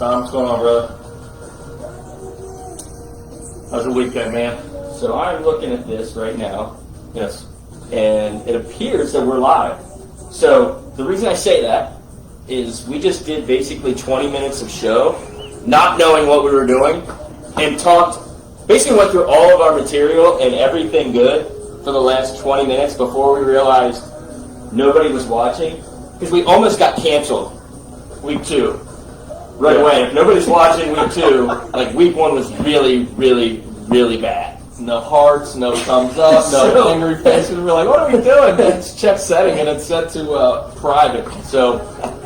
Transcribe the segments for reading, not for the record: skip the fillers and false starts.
Tom, what's going on, brother? How's the weekend, man? So I'm looking at this right now, Yes. and it appears that we're live. So the reason I say that is we just did basically 20 minutes of show, not knowing what we were doing, and basically went through all of our material and everything good for the last 20 minutes before we realized nobody was watching, because we almost got canceled week 2. Right away. If nobody's watching week 2, like week 1 was really, really, really bad. No hearts, no thumbs up, no angry faces. We're like, what are we doing? It's check setting, and it's set to private. So,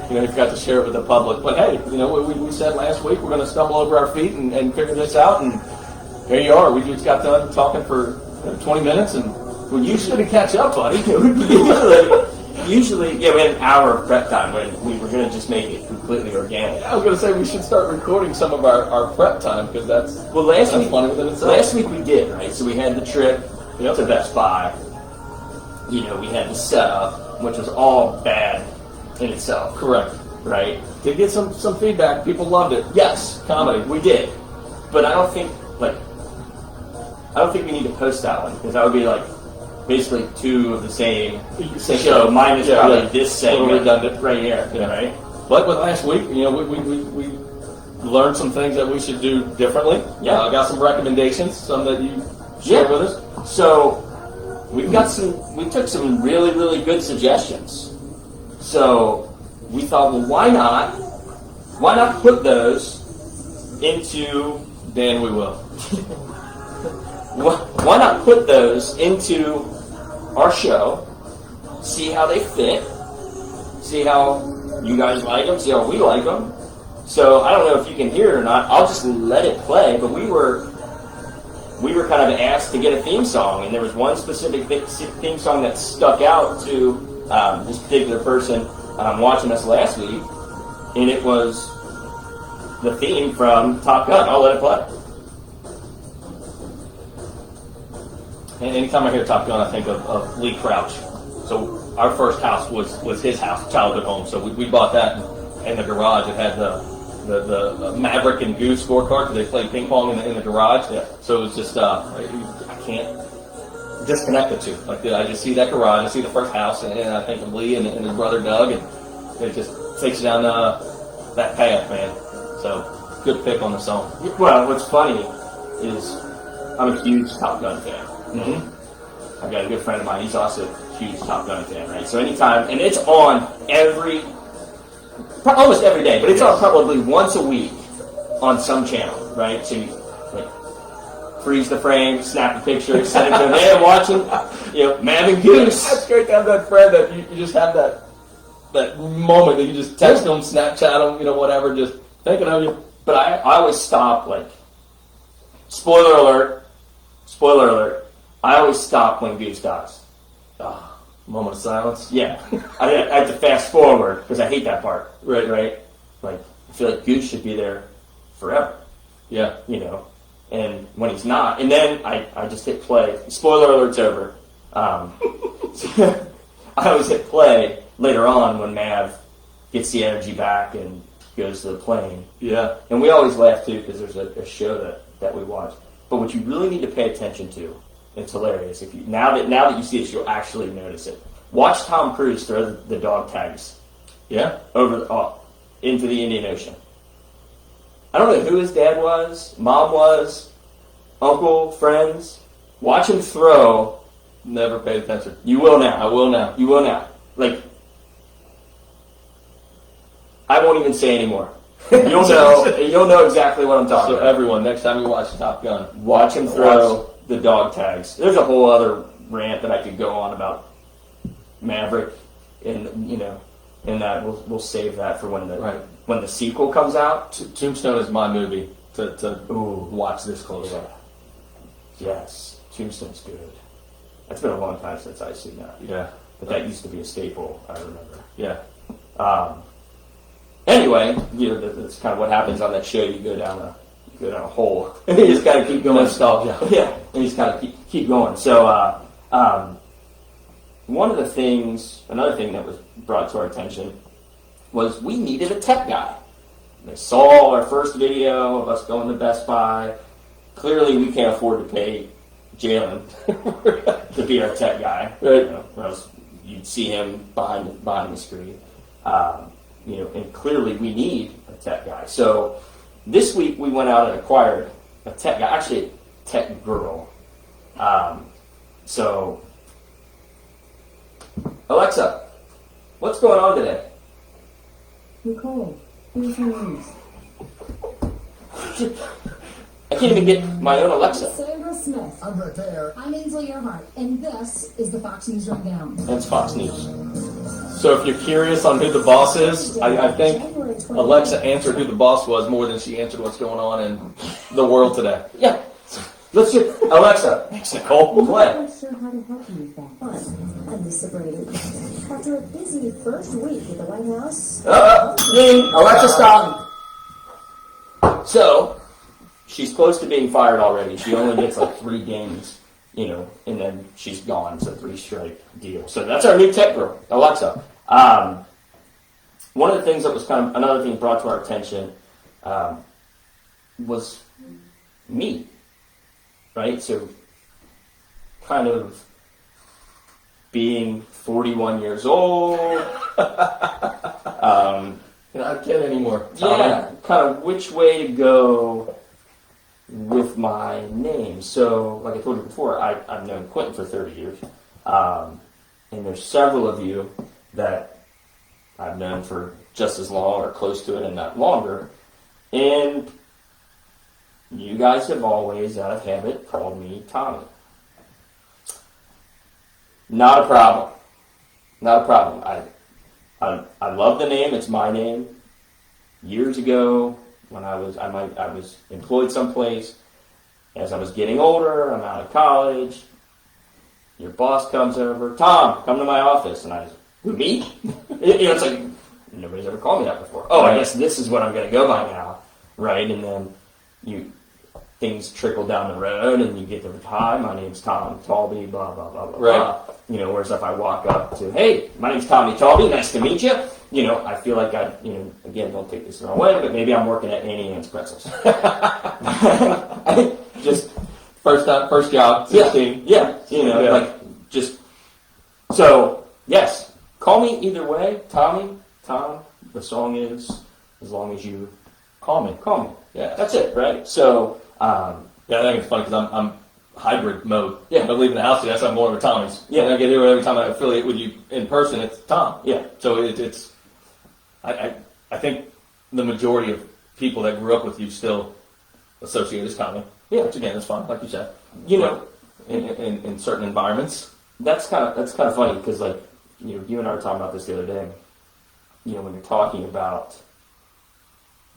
you forgot to share it with the public. But hey, we said last week we're going to stumble over our feet and figure this out, and here you are. We just got done talking for 20 minutes, and well, you should catch up, buddy. Usually, we had an hour of prep time when we were going to just make it completely organic. I was going to say we should start recording some of our prep time, because that's funny within itself. Last week we did, right? So we had the trip to Best Buy. We had the setup, which was all bad in itself. Correct. Right? Did get some feedback. People loved it. Yes, comedy. We did. But I don't think we need to post that one, because that would be like basically 2 of the same show, minus probably this segment redundant right here, right? Like with last week, we learned some things that we should do differently. Yeah, I got some recommendations, some that you shared with us. So we took some really, really good suggestions. So we thought, well, why not put those into? Dan, we will. Why not put those into our show, see how they fit, see how you guys like them, see how we like them. So I don't know if you can hear it or not. I'll just let it play. But we were kind of asked to get a theme song, and there was one specific theme song that stuck out to this particular person watching us last week, and it was the theme from Top Gun. I'll let it play. And anytime I hear Top Gun, I think of Lee Crouch. So our first house was his house, childhood home. So we bought that in the garage. It had the Maverick and Goose scorecard, because they played ping pong in the garage. Yeah. So it was just I can't disconnect the two. Like I just see that garage, I see the first house, and I think of Lee and his brother Doug, and it just takes you down that path, man. So good pick on the song. Well, what's funny is I'm a huge Top Gun fan. Mm-hmm. I've got a good friend of mine. He's also a huge Top Gun fan, right? So anytime, and it's on almost every day, but it's on probably once a week on some channel, right? So you freeze the frame, snap a picture, send it to him. Hey, I'm watching, Mav and Goose. That's great to have that friend that you just have that moment that you just text them, Snapchat them, whatever, just thinking of you. But I always stop, spoiler alert, I always stop when Goose dies. Moment of silence. Yeah. I have to fast forward, because I hate that part. Right. I feel like Goose should be there forever. Yeah. And when he's not, and then I just hit play. Spoiler alert's over. I always hit play later on when Mav gets the energy back and goes to the plane. Yeah. And we always laugh too, because there's a show that we watch. But what you really need to pay attention to, it's hilarious. If you now that you see this, you'll actually notice it. Watch Tom Cruise throw the dog tags. Yeah. Into the Indian Ocean. I don't know who his dad was, mom was, uncle, friends. Watch him throw. Never paid attention. You will now. I will now. You will now. I won't even say anymore. You'll know exactly what I'm talking about. So everyone, next time you watch Top Gun, watch him throw the dog tags. There's a whole other rant that I could go on about Maverick, and that we'll save that for when the sequel comes out. Tombstone is my movie to watch this close up. Yes, Tombstone's good. It's been a long time since I've seen that. Yeah, but that used to be a staple. I remember. Yeah. Anyway, that's kind of what happens on that show. You go down a hole, and you just got to keep going. Nostalgia. Yeah, and you just got to keep going. So, another thing that was brought to our attention was we needed a tech guy. They saw our first video of us going to Best Buy. Clearly, we can't afford to pay Jalen to be our tech guy. Right. You know, or else you'd see him behind the screen. You know, and clearly we need a tech guy. So this week we went out and acquired a tech guy, actually a tech girl. So Alexa, what's going on today? Nicole, here's your news. I can't even get my own Alexa. Sandra Smith. I'm Brett Baer. I'm Ainsley Earhart, and this is the Fox News Rundown. That's Fox News. So if you're curious on who the boss is, I think Alexa answered who the boss was more than she answered what's going on in the world today. Yeah. Let's just, Alexa, Thanks, Nicole. play. I'm not sure how to help you with that. Fun and dissipated. After a busy first week at the White House, Ding, Alexa, stop. So, she's close to being fired already. She only gets like 3 games, you know, and then she's gone. It's a 3-strike deal. So that's our new tech girl, Alexa. One of the things that was kind of another thing brought to our attention was me, right? So kind of being 41 years old. You're not a kid anymore. Tommy. Yeah, kind of which way to go with my name. So, like I told you before, I've known Quentin for 30 years. And there's several of you that I've known for just as long or close to it and not longer. And you guys have always, out of habit, called me Tommy. Not a problem. Not a problem. I love the name. It's my name. Years ago, when I was employed someplace, as I was getting older, I'm out of college. Your boss comes over, Tom, come to my office, and I was, who, me? It's like nobody's ever called me that before. Oh, I guess this is what I'm going to go by now, right? And then things trickle down the road, and you get to hi, my name's Tom Talby, blah blah blah blah. Right. Blah. You know, whereas if I walk up to, hey, my name's Tommy Talby, nice to meet you. You know, I feel like again, don't take this the wrong way, but maybe I'm working at Annie Ann's Pretzels. Just First job, 16. yeah, you know, Yeah. like just so. Yes, call me either way, Tommy, Tom. The song is as long as you Call me. call me. Yeah. That's it, right? So, Yeah, I think it's funny because I'm hybrid mode. Yeah. I'm leaving the house today, so I'm going over to Tommy's. Yeah. And I get here every time I affiliate with you in person, it's Tom. yeah, So it's I think the majority of people that grew up with you still associate as Tommy. Yeah. Which again is fun, like you said. you know, In certain environments. that's kind of funny because like you and I were talking about this the other day. You know, when you're talking about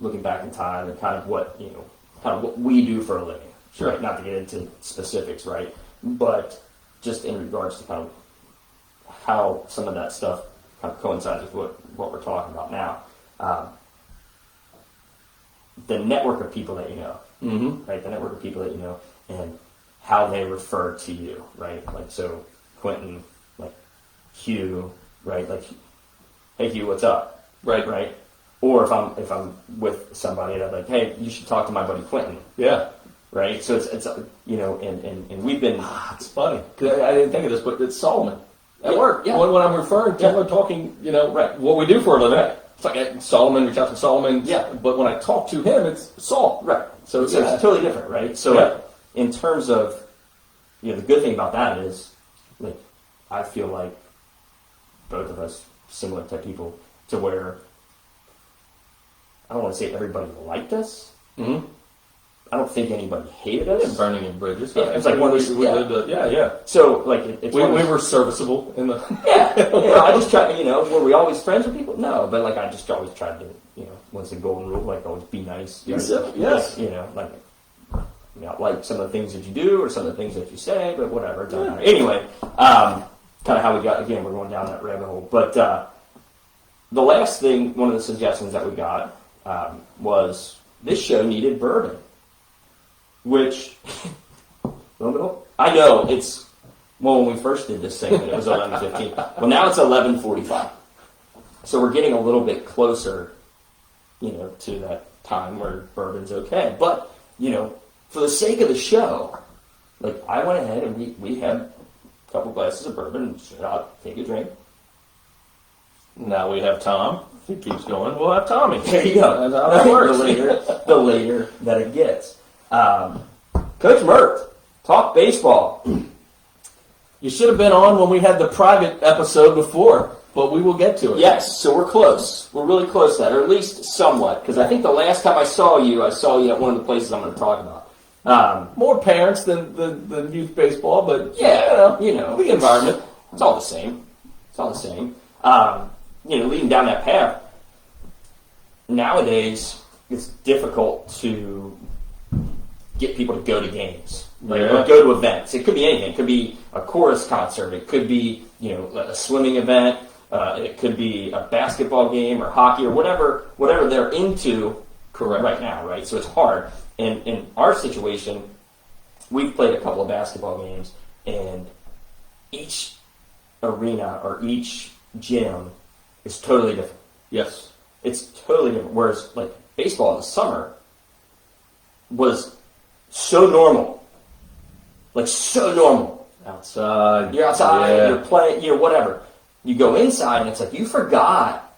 looking back in time and kind of what we do for a living. Sure. Right? Not to get into specifics, right? But just in regards to kind of how some of that stuff kind of coincides with what we're talking about now. The network of people that you know, right? The network of people that you know, and how they refer to you, right? Like so, Quentin, like Hugh, right? Like, hey Hugh, what's up? Right. Right? Or if I'm with somebody that like, hey, you should talk to my buddy Quentin, Yeah. right? So it's you know, and we've been It's funny. 'Cause I didn't think of this, but it's Solomon at work. Yeah. When I'm referring to or talking, Right. what we do for a living. Right. It's like Solomon, reach out to Solomon. Yeah. But when I talk to him, it's Saul. right. So It's yeah. totally different, right? So Yeah. like, in terms of the good thing about that is like I feel like both of us similar type people to where I don't want to say everybody liked us. Mm-hmm. I don't think anybody hated us. Burning in bridges. Yeah, it's like one of those- we yeah. lived yeah. So like it's We one of those- were serviceable in the. Yeah, I just try. Were we always friends with people? No, but like I just always tried to, what's the golden rule? Like always be nice. Be civil, yes. Like like some of the things that you do or some of the things that you say, but whatever. It doesn't matter. Anyway, kind of how we got. Again, we're going down that rabbit hole. But the last thing, one of the suggestions that we got was this show needed bourbon, which I know it's. Well, when we first did this segment, it was 11:15. Well, now it's 11:45. So we're getting a little bit closer to that time where bourbon's okay. But, for the sake of the show, like, I went ahead and we had a couple glasses of bourbon and said, I'll take a drink. Now we have Tom. If he keeps going, we'll have Tommy. There you go. That's how that works. the later that it gets. Coach Mert, talk baseball. You should have been on when we had the private episode before, but we will get to it. Yes, so we're close. We're really close to that, or at least somewhat, because I think the last time I saw you at one of the places I'm going to talk about. More parents than youth baseball, but Yeah, the environment. It's all the same. Leading down that path, nowadays it's difficult to get people to go to games, right? Yeah. Or go to events. It could be anything. It could be a chorus concert. It could be, a swimming event. It could be a basketball game or hockey or whatever they're into. Correct. Right now, right? So it's hard. And in our situation, we've played a couple of basketball games, and each arena or each gym is totally different. Yes. It's totally different. Whereas, like, baseball in the summer was so normal. Like, so normal. Outside. You're outside, Yeah. you're playing, whatever. You go inside, and it's like you forgot,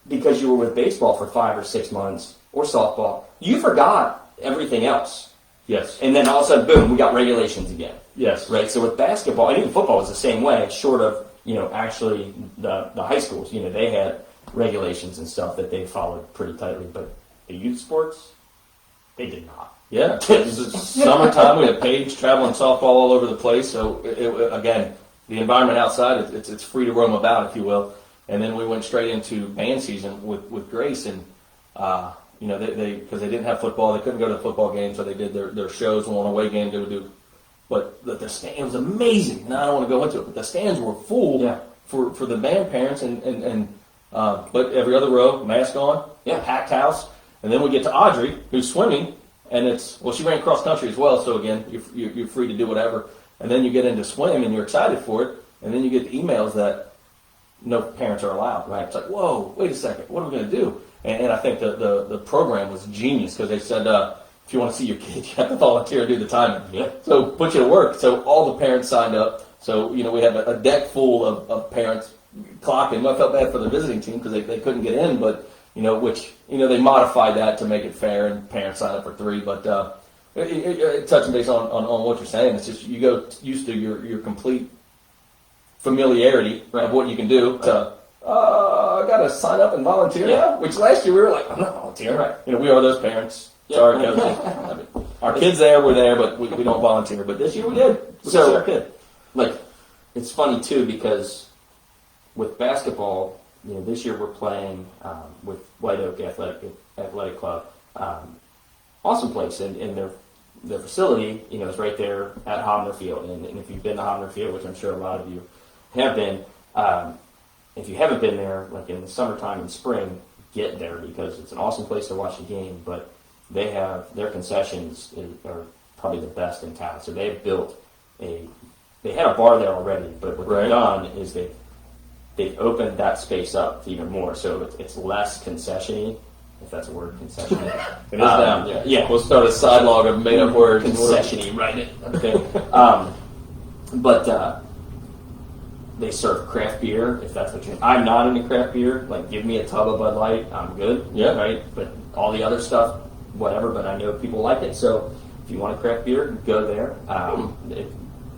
because you were with baseball for 5 or 6 months, or softball, you forgot everything else. Yes. And then all of a sudden, boom, we got regulations again. Yes. Right? So with basketball, and even football was the same way, short of, actually the high schools, they had regulations and stuff that they followed pretty tightly, but the youth sports, they did not. Yeah. It's summertime. We had Paige traveling softball all over the place. So, again, the environment outside, it's free to roam about, if you will. And then we went straight into band season with Grace, and because they didn't have football, they couldn't go to the football game, so they did their shows on away games. They would do, but the stand was amazing. Now I don't want to go into it, but the stands were full for the band parents, but every other row, mask on, packed house, and then we get to Audrey, who's swimming, and she ran cross country as well, so again, you're free to do whatever, and then you get into swim and you're excited for it, and then you get the emails that no parents are allowed. Right? It's like, whoa, wait a second, what are we going to do? And I think the program was genius, because they said, if you want to see your kid, you have to volunteer and do the timing. Yeah. So put you to work. So all the parents signed up. So, we had a deck full of parents clocking. I felt bad for the visiting team because they couldn't get in, but, they modified that to make it fair, and parents signed up for 3. But touching base on what you're saying, it's just you go used to your complete familiarity of what you can do to, I got to sign up and volunteer now, which last year we were like, I'm not volunteering. Right. We are those parents. Sorry, coaches. Our kids we're there, but we don't volunteer. But this year we did. So, our kid. Like, it's funny too, because with basketball, this year we're playing with White Oak Athletic Club. Awesome place, and their facility, is right there at Homner Field. And if you've been to Homner Field, which I'm sure a lot of you have been, if you haven't been there, like in the summertime and spring, get there, because it's an awesome place to watch a game. But they have their concessions are probably the best in town. So they've built they had a bar there already, but what they've done is they've opened that space up even more. So it's less concession-y, if that's a word, concession. It is now. Yeah. We'll start a side log of made-up words. Concession-y, right? Okay. But they serve craft beer, if that's what you're... I'm not into craft beer. Like, give me a tub of Bud Light, I'm good. Yeah. Right? But all the other stuff, whatever, but I know people like it. So if you want a craft beer, go there.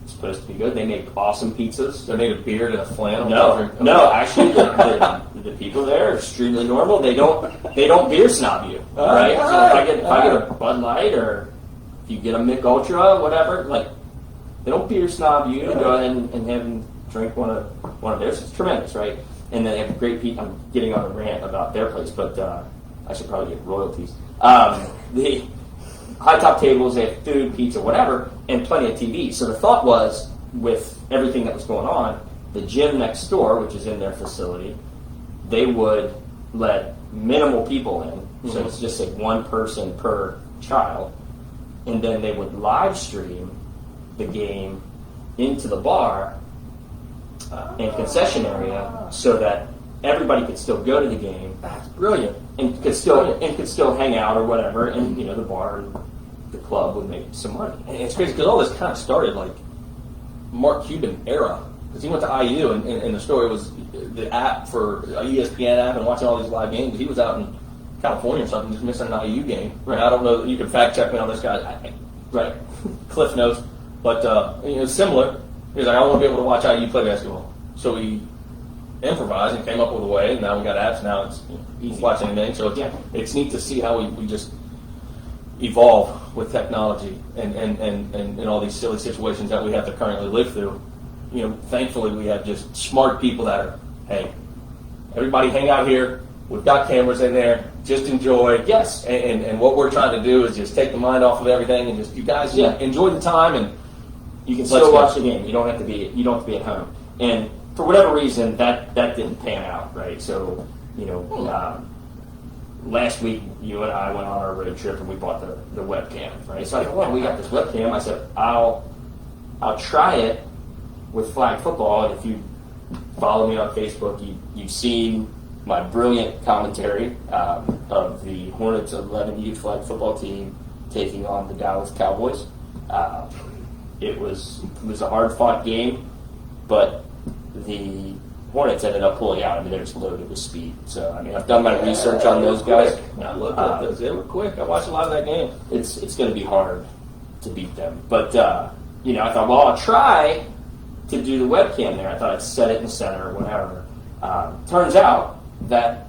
It's supposed to be good. They make awesome pizzas. Do they need a beard and a flannel? No, actually, the people there are extremely normal. They don't beer snob you, right? So if I get a Bud Light, or if you get a Mick Ultra, whatever, like, they don't beer snob you to go ahead and have them drink one of theirs. It's tremendous, right? And then they have great people. I'm getting on a rant about their place, but I should probably get royalties. The high top tables, they have food, pizza, whatever, and plenty of TV. So the thought was, with everything that was going on, the gym next door, which is in their facility, they would let minimal people in. So it's just like one person per child. And then they would live stream the game into the bar and concession area, so that everybody could still go to the game That's brilliant. and could still hang out or whatever, and the bar and the club would make some money. And it's crazy because all this kind of started like Mark Cuban era, because he went to IU, and the story was the app for ESPN app and watching all these live games. He was out in California or something, just missing an IU game. Right. I don't know. You can fact check me on this guy. Right. Cliff notes, but similar. He was like, I want to be able to watch IU play basketball. So he improvised and came up with a way, and now we got apps. Now it's easy to watch anything. So it's neat to see how we just evolve with technology and all these silly situations that we have to currently live through. Thankfully we have just smart people that are, hey, everybody hang out here. We've got cameras in there. Just enjoy. Yes. And what we're trying to do is just take the mind off of everything and just, you guys enjoy the time, and You can still watch the game. You don't have to be at home. And for whatever reason, that didn't pan out, right? So, last week you and I went on our road trip and we bought the webcam, right? So I thought, well, we got this webcam. I said, I'll try it with flag football. And if you follow me on Facebook, you've seen my brilliant commentary of the Hornets 11 youth flag football team taking on the Dallas Cowboys. It was a hard-fought game, but the Hornets ended up pulling out. I mean, they're just loaded with speed. So, I mean, I've done my research on those guys. I looked at those. They were quick. I watched a lot of that game. It's going to be hard to beat them. But, I thought, well, I'll try to do the webcam there. I thought I'd set it in the center or whatever. Turns out that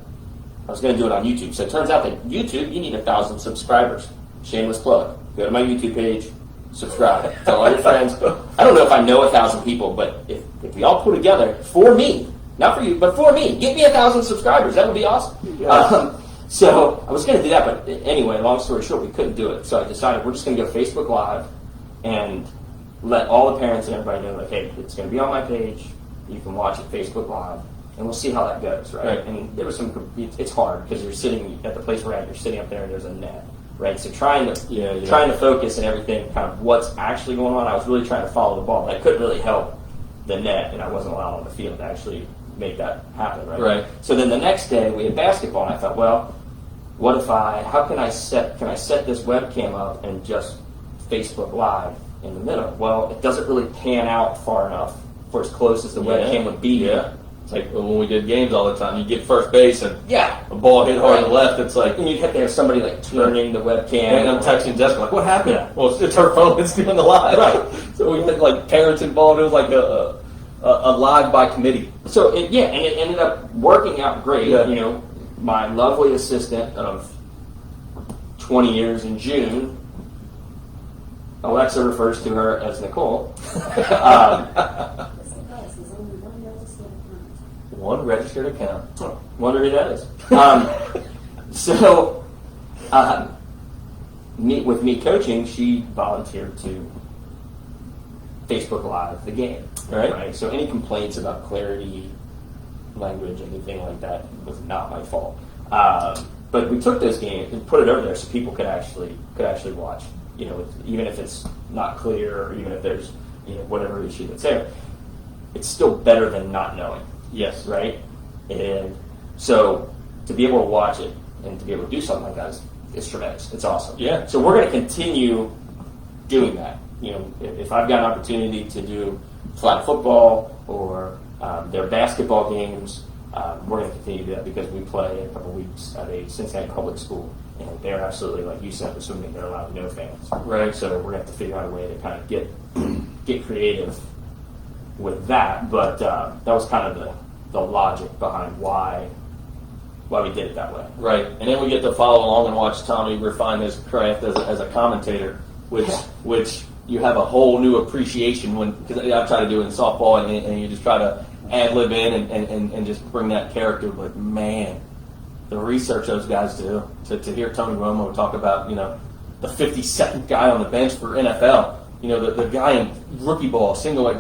I was going to do it on YouTube. So it turns out that YouTube, you need 1,000 subscribers. Shameless plug. Go to my YouTube page, subscribe. Tell all your friends. I don't know if I know 1,000 people, but if we all pull together, for me, not for you, but for me, get me 1,000 subscribers. That would be awesome. Yeah. So I was going to do that, but anyway, long story short, we couldn't do it. So I decided we're just going to go Facebook Live and let all the parents and everybody know, like, hey, it's going to be on my page. You can watch it Facebook Live, and we'll see how that goes, right? And there was it's hard because you're sitting at the place we're at, you're sitting up there, and there's a net, right? So trying to focus and everything, kind of what's actually going on. I was really trying to follow the ball, but I couldn't really help the net, and I wasn't allowed on the field to actually make that happen, right? Right. So then the next day we had basketball, and I thought, well, how can I set this webcam up and just Facebook Live in the middle? Well, it doesn't really pan out far enough for as close as the webcam would be. Yeah. It's like when we did games all the time. You get first base and a ball hit hard to the left. It's like, and you'd have to have somebody like turning the webcam. And I'm texting Jessica like, what happened? Yeah. Well, it's her phone that's doing the live. Right. So we had like parents involved. It was like a live by committee. So and it ended up working out great. Yeah. My lovely assistant of 20 years in June, Alexa refers to her as Nicole. One registered account. Wonder who that is. With me coaching, she volunteered to Facebook Live the game. Right. So any complaints about clarity, language, anything like that was not my fault. But we took those games and put it over there so people could actually watch. Even if it's not clear, or even if there's whatever issue that's there, it's still better than not knowing. Yes. Right. And so to be able to watch it and to be able to do something like that is tremendous. It's awesome. Yeah. So we're going to continue doing that. If I've got an opportunity to do flag football or their basketball games, we're going to continue to do that because we play in a couple weeks at a Cincinnati public school, and they're absolutely, like you said, assuming they're allowed no fans. Right. So we're going to have to figure out a way to kind of get creative with that. But that was kind of the logic behind why we did it that way. Right. And then we get to follow along and watch Tommy refine his craft as a commentator, which you have a whole new appreciation because I try to do it in softball, and you just try to ad-lib in and just bring that character. But man, the research those guys do to hear Tony Romo talk about the 52nd guy on the bench for NFL, the guy in rookie ball single. We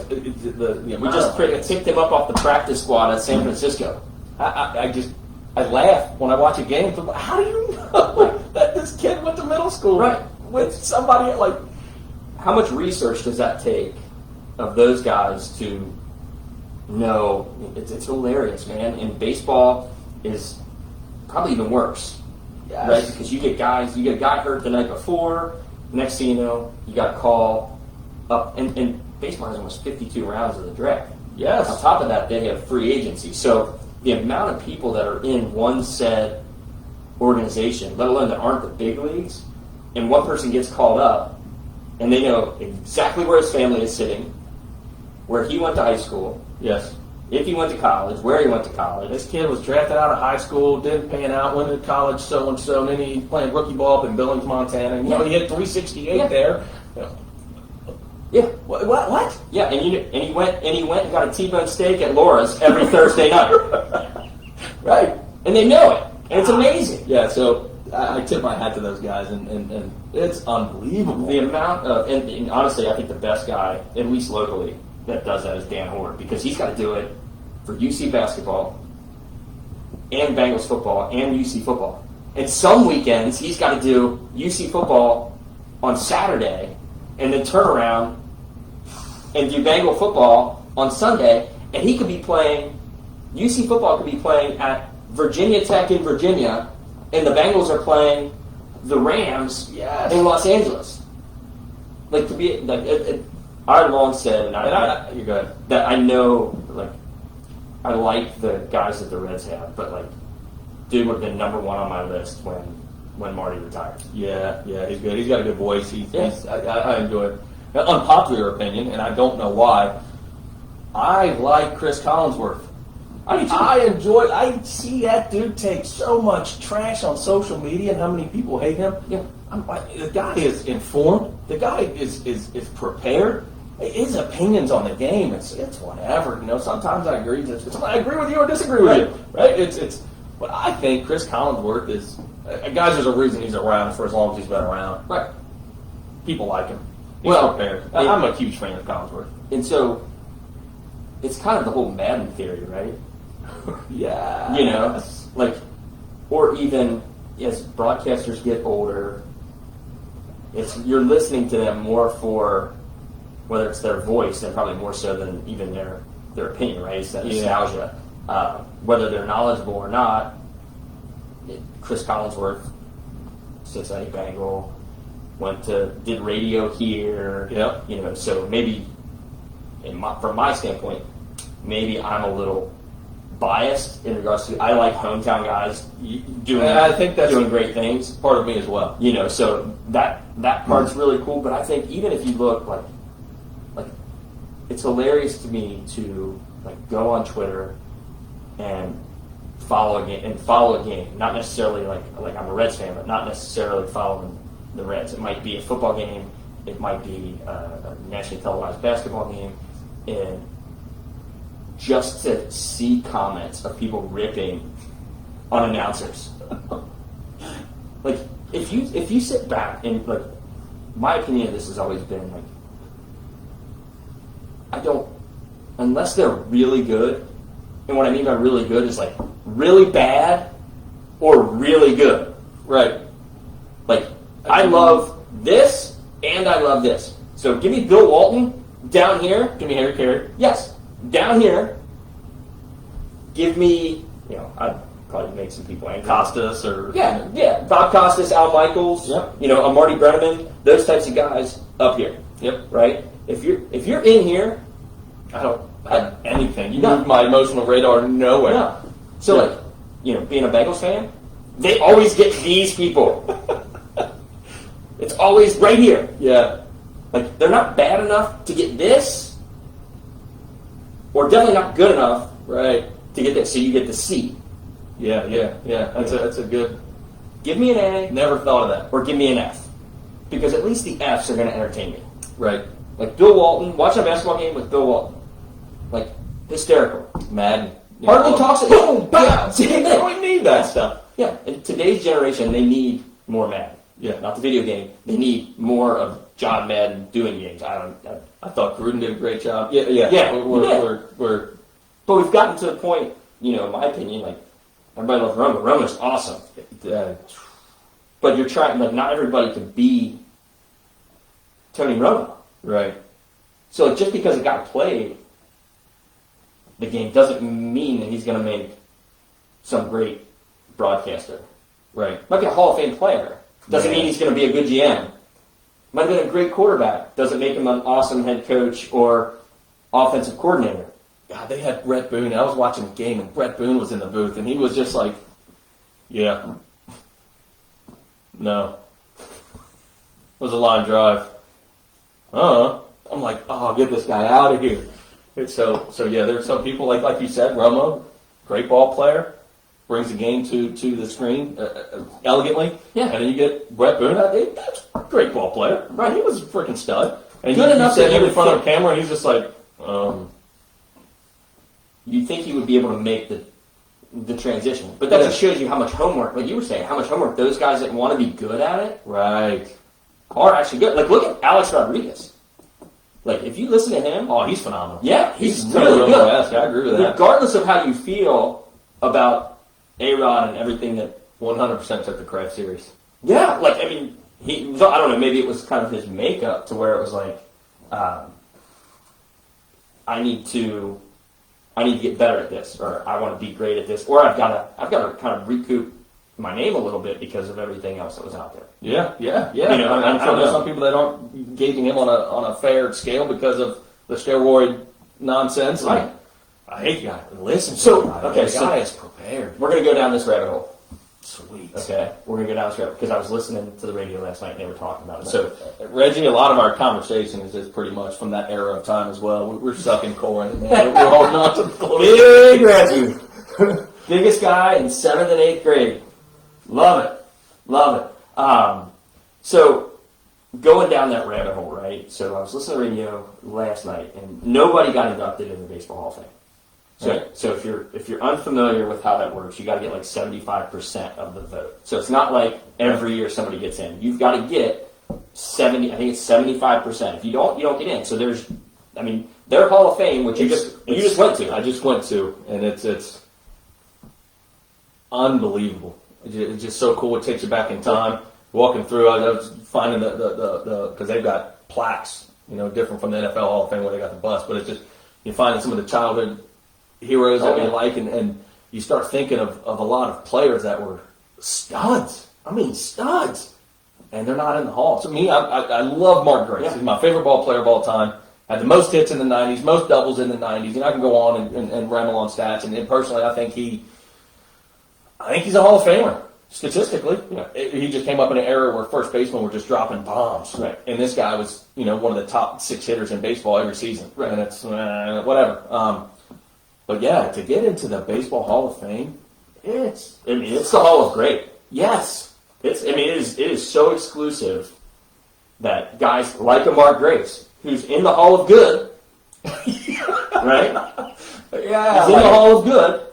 just picked him up off the practice squad at San Francisco. I laugh when I watch a game. I'm like, how do you know that this kid went to middle school with somebody like? How much research does that take of those guys to No, it's hilarious, man. And baseball is probably even worse, Yes. right? Because you get a guy hurt the night before. Next thing you know, you got a call up, and baseball has almost 52 rounds of the draft. Yes. On top of that, they have free agency. So the amount of people that are in one said organization, let alone that aren't the big leagues, and one person gets called up, and they know exactly where his family is sitting, where he went to high school, Yes. if he went to college, where he went to college. This kid was drafted out of high school, didn't pan out, went to college so and so, and then he played rookie ball up in Billings, Montana. And, he hit 368 Yeah. there. Yeah, What? yeah, and he went and got a T-bone steak at Laura's every Thursday night, Right. and they know it, and it's amazing. Yeah. So I tip my hat to those guys, and it's unbelievable. The amount of, and honestly, I think the best guy, at least locally, that does that is Dan Horde, because he's got to do it for UC basketball and Bengals football and UC football. And some weekends, he's got to do UC football on Saturday and then turn around and do Bengal football on Sunday. And he could be playing, UC football could be playing at Virginia Tech in Virginia, and the Bengals are playing the Rams Yes. in Los Angeles. Like, to be, like, I long said, and You're good. that I know, like, I like the guys that the Reds have, but, like, dude would have been number one on my list when Marty retired. Yeah, he's good. He's got a good voice. Yeah. I enjoy it. Now, unpopular opinion, and I don't know why. I like Chris Collinsworth. I see that dude take so much trash on social media and how many people hate him. Yeah. The guy is informed. The guy is prepared. His opinions on the game, it's whatever. Sometimes I agree. I agree with you or disagree with you. Right? But I think Chris Collinsworth is. Guys, there's a reason he's around for as long as he's been around. Right. People like him. He's Well, prepared. I'm a huge fan of Collinsworth. And so, it's kind of the whole Madden theory, right? Yeah. Like, or even as broadcasters get older, you're listening to them more for whether it's their voice, and probably more so than even their opinion, right? It's that nostalgia. Whether they're knowledgeable or not, Chris Collinsworth, Cincinnati Bengal, did radio here. Yep. So maybe, from my standpoint, maybe I'm a little biased in regards to, I like hometown guys I think that's doing great things. part of me as well. So that part's really cool. But I think even if you look like it's hilarious to me to go on Twitter and follow a game. Not necessarily like I'm a Reds fan, but not necessarily following the Reds. It might be a football game. It might be a nationally televised basketball game, and just to see comments of people ripping on announcers. Like, if you sit back and, my opinion of this has always been, unless they're really good, and what I mean by really good is, really bad or really good. Right. I love this and I love this. So give me Bill Walton down here. Give me Harry Carey. Yes, down here. Give me, I'd probably make some people angry. Costas or Yeah. Bob Costas, Al Michaels. Yep. A Marty Brenneman. Those types of guys up here. Yep. Right. If you're in here, I don't have anything. You No. moved my emotional radar nowhere. no. So being a Bengals fan, they always get these people. It's always right here. Yeah. They're not bad enough to get this, or definitely not good enough Right. to get this. So you get the C. Yeah. That's a good. Give me an A, Never thought of that. or give me an F, because at least the Fs are going to entertain me. Right. Bill Walton, watch a basketball game with Bill Walton. Hysterical. Madden. Hardly talks. Boom, Yeah. bam, same We thing. need that stuff. Yeah, in today's generation, they need more Madden. Yeah. Not the video game. They need more of John Madden doing games. I thought Gruden did a great job. Yeah. We're But we've gotten to the point, in my opinion, everybody loves Romo. Romo's awesome. But you're trying, not everybody can be Tony Romo. right. So just because a guy played the game doesn't mean that he's going to make some great broadcaster. Right. Might be a Hall of Fame player. Doesn't mean he's going to be a good GM. Might have been a great quarterback. Doesn't make him an awesome head coach or offensive coordinator. God, they had Brett Boone. I was watching the game, and Brett Boone was in the booth, and he was just like, yeah. No. It was a line drive. I'm like, oh, get this guy out of here. And so yeah, there's some people, like you said, Romo, great ball player, brings the game to the screen elegantly. Yeah. And then you get Brett Boone, that's a great ball player. Right. He was a freaking stud. And Good enough you that set he him in would front of fit. the camera, he's just like, You think he would be able to make the transition. But that just shows you how much homework, like you were saying, how much homework those guys that want to be good at it right. are actually good. Like, look at Alex Rodriguez. Like, if you listen to him, Oh, he's phenomenal. yeah, he's really really good. fast. I agree with that. Regardless of how you feel about A-Rod and everything that, 100% took the Kraft series. yeah, like, I mean, he was, I don't know, maybe it was kind of his makeup to where it was like, I need to get better at this, or I want to be great at this, or I've got to kind of recoup my name a little bit because of everything else that was out there. Yeah. You know, I'm I sure don't there's know. some people that aren't gauging him on a fair scale because of the steroid nonsense. Right. Like, I hate the guy. Listen, So, to the guy. okay, the so- guy is prepared. We're going to go down this rabbit hole. Sweet. Okay, we're going to go down this rabbit because I was listening to the radio last night and they were talking about it. So, Reggie, a lot of our conversation is just pretty much from that era of time as well. We're sucking core in, man. We're holding on to the glory. big Reggie, biggest guy in 7th and 8th grade. Love it. So going down that rabbit hole, right? So I was listening to the radio last night, and nobody got inducted in the Baseball Hall of Fame. So if you're unfamiliar with how that works, you got to get like 75% of the vote. So it's not like every year somebody gets in. You've got to get 70. I think it's 75%. If you don't get in. So their Hall of Fame, which you just went to. I just went to, and it's unbelievable. It's just so cool. It takes you back in time. Walking through, I was finding the because they've got plaques, different from the NFL Hall of Fame where they got the bust, but it's just you finding some of the childhood heroes that we like, and you start thinking of a lot of players that were studs. I mean, studs, and they're not in the Hall. So me, I love Mark Grace. Yeah. He's my favorite ball player of all time. Had the most hits in the '90s, most doubles in the '90s, and I can go on and ramble on stats. And personally, I think he's a Hall of Famer. Statistically, he just came up in an era where first basemen were just dropping bombs. Right. And this guy was, one of the top 6 hitters in baseball every season. Right. And it's whatever. But yeah, to get into the Baseball Hall of Fame, It's the Hall of Great. Yes. It is so exclusive that guys like a Mark Grace, who's in the Hall of Good, right? yeah, He's in the Hall of Good,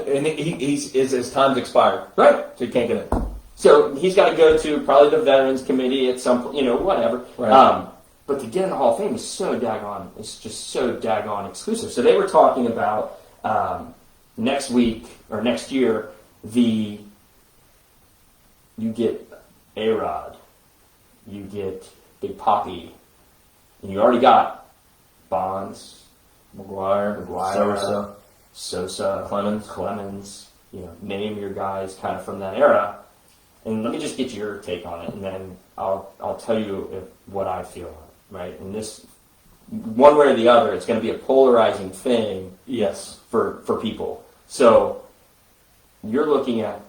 and his time's expired, right? so you can't get in. So he's got to go to probably the Veterans Committee at some point, whatever. Right. But to get in the Hall of Fame is so daggone, it's just so daggone exclusive. So they were talking about next week or next year, you get A-Rod, you get Big Papi, and you already got Bonds, McGuire, Sosa, Clemens. Name your guys kind of from that era. And let me just get your take on it, and then I'll tell you what I feel on it, right? And this, one way or the other, it's going to be a polarizing thing. Yes. For people. So you're looking at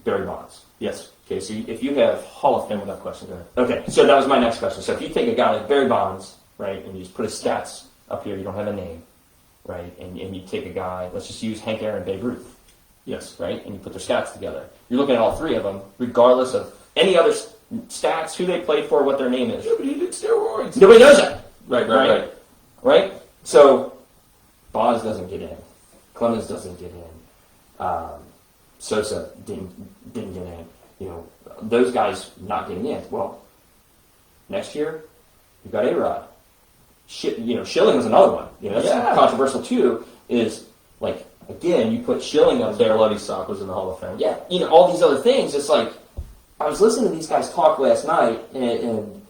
Barry Bonds. Yes. Okay, so if you have Hall of Fame without question. Go ahead. okay, so that was my next question. So if you take a guy like Barry Bonds, right, and you just put his stats up here, you don't have a name, right, and you take a guy, let's just use Hank Aaron, Babe Ruth, Yes. right, and you put their stats together. You're looking at all three of them, regardless of any other stats, who they played for, what their name is. Yeah, but he did steroids. Nobody knows that. Right. Right? So, Bonds doesn't get in. Clemens doesn't get in. Sosa didn't get in. Those guys not getting in. Well, next year, you've got A-Rod. Schilling was another one. That's controversial too, is, like, again, you put Schilling up there. Bloody Sock was in the Hall of Fame. Yeah, all these other things. It's like, I was listening to these guys talk last night, and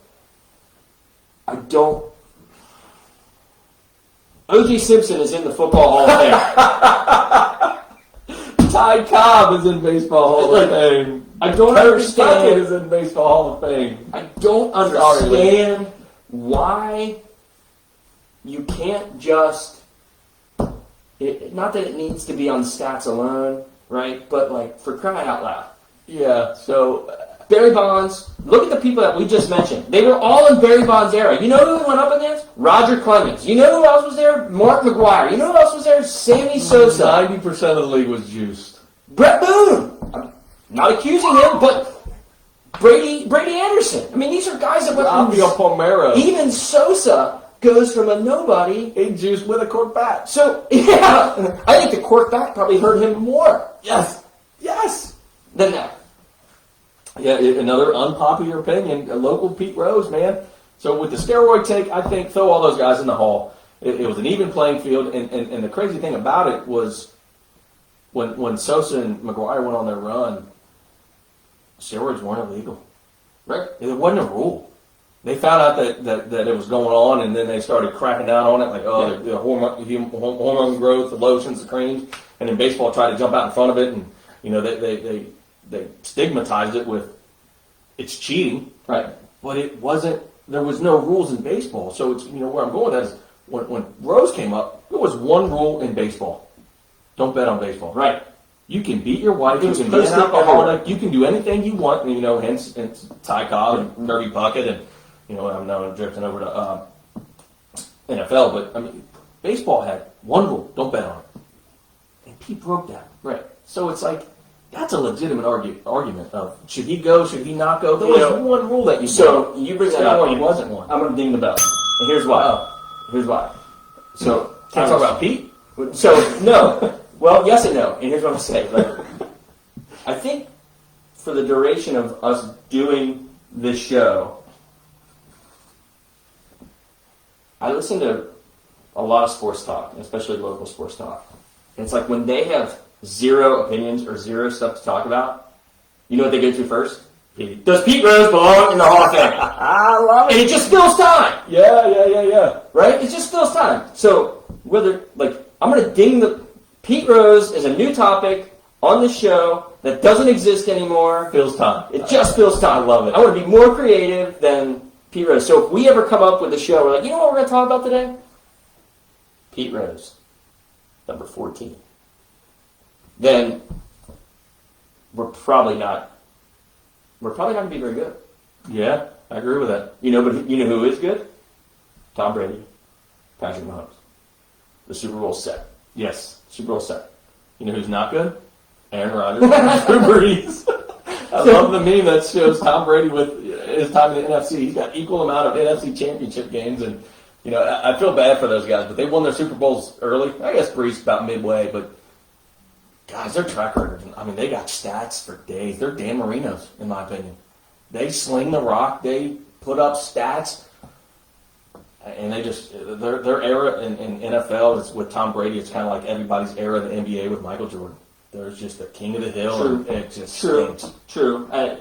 O.J. Simpson is in the Football Hall of Fame. Ty Cobb is in Baseball Hall of Fame. I don't Kurt Stuckett understand. is in Baseball Hall of Fame. I don't understand why you can't just. Not that it needs to be on stats alone, right? But like for crying out loud. Yeah, so Barry Bonds, look at the people that we just mentioned. They were all in Barry Bonds' era. You know who went up against? Roger Clemens. You know who else was there? Mark McGwire. You know who else was there? Sammy Sosa. 90% of the league was juiced. Brett Boone. I'm not accusing him, but Brady Anderson. I mean, these are guys that went Rafael Palmeiro. Even Sosa goes from a nobody. He juiced with a cork bat. So, yeah, I think the cork bat probably hurt him more Yes. Yes. than that. Yeah, another unpopular opinion, a local Pete Rose, man. So with the steroid take, I think throw all those guys in the hall. It was an even playing field, and the crazy thing about it was when Sosa and McGwire went on their run, steroids weren't illegal. Right? It wasn't a rule. They found out that it was going on, and then they started cracking down on it, like, the hormone growth, the lotions, the creams, and then baseball tried to jump out in front of it, and they stigmatized it with it's cheating, Right. but it wasn't. There was no rules in baseball, so it's where I'm going with that is when Rose came up, there was one rule in baseball: don't bet on baseball. Right. You can beat your wife, It you was can be an posted alcoholic, everywhere. you can do anything you want. Hence Ty Cobb and Kirby Puckett, and I'm now drifting over to NFL. But I mean, baseball had one rule: don't bet on it, and Pete broke that. Right. So it's like that's a legitimate argument of should he go, should he not go? There You was know, one rule that you So broke. you bring that up. Steroid and wasn't one. I'm going to ding the bell. And here's why. Oh. Here's why. So Can't talk about Pete. So no. Well, yes and no. And here's what I'm saying. Like, I think for the duration of us doing this show, I listen to a lot of sports talk, especially local sports talk. And it's like when they have zero opinions or zero stuff to talk about, you know what they go to first? Pete. Does Pete Rose belong in the Hall of Fame? I love And it just fills time, Yeah. right? It just fills time. So whether I'm going to ding Pete Rose is a new topic on the show that doesn't exist anymore. Feels time. It just fills time. I love it. I want to be more creative than Pete Rose. So if we ever come up with a show, we're like, you know what we're going to talk about today? Pete Rose, number 14. Then we're probably not going to be very good. Yeah, I agree with that. But you know who is good? Tom Brady, Patrick Mahomes. The Super Bowl set. Yes. Super Bowl set. You know who's not good? Aaron Rodgers. Drew Brees. I love the meme that shows Tom Brady with his time in the NFC. He's got equal amount of NFC championship games, and I feel bad for those guys, but they won their Super Bowls early. I guess Brees about midway, but guys, their track record. I mean, they got stats for days. They're Dan Marino's, in my opinion. They sling the rock. They put up stats. And they just their era in NFL is with Tom Brady. It's kind of like everybody's era in the NBA with Michael Jordan. There's just the king of the hill, True. and it just True. stinks. True. I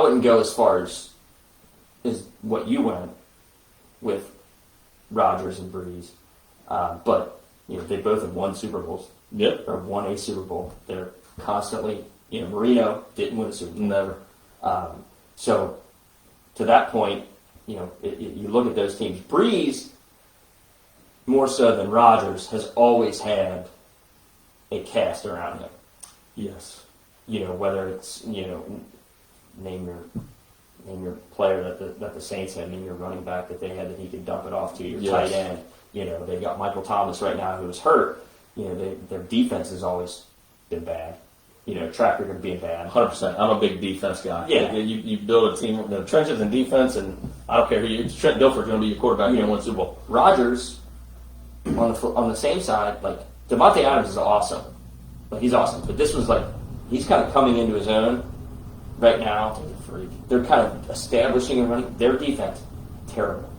wouldn't go as far as what you went with Rodgers and Breeze, but they both have won Super Bowls. Yep, Or won a Super Bowl. They're constantly. Marino didn't win a Super Bowl. never. So to that point, you look at those teams. Breeze, more so than Rodgers, has always had a cast around him. Yes, Whether it's name your player that the Saints had, name your running back that they had that he could dump it off to, your Yes. tight end. They got Michael Thomas right now who is hurt. Their defense has always been bad. Track record being bad. 100%. I'm a big defense guy. Yeah. You build a team, the trenches and defense, and I don't care who you. Trent Dilfer's going to be your quarterback. You're going to win Super Bowl. Rodgers, on the same side, Devontae Adams is awesome. He's awesome. But this was he's kind of coming into his own right now. They're kind of establishing and running. Their defense, terrible.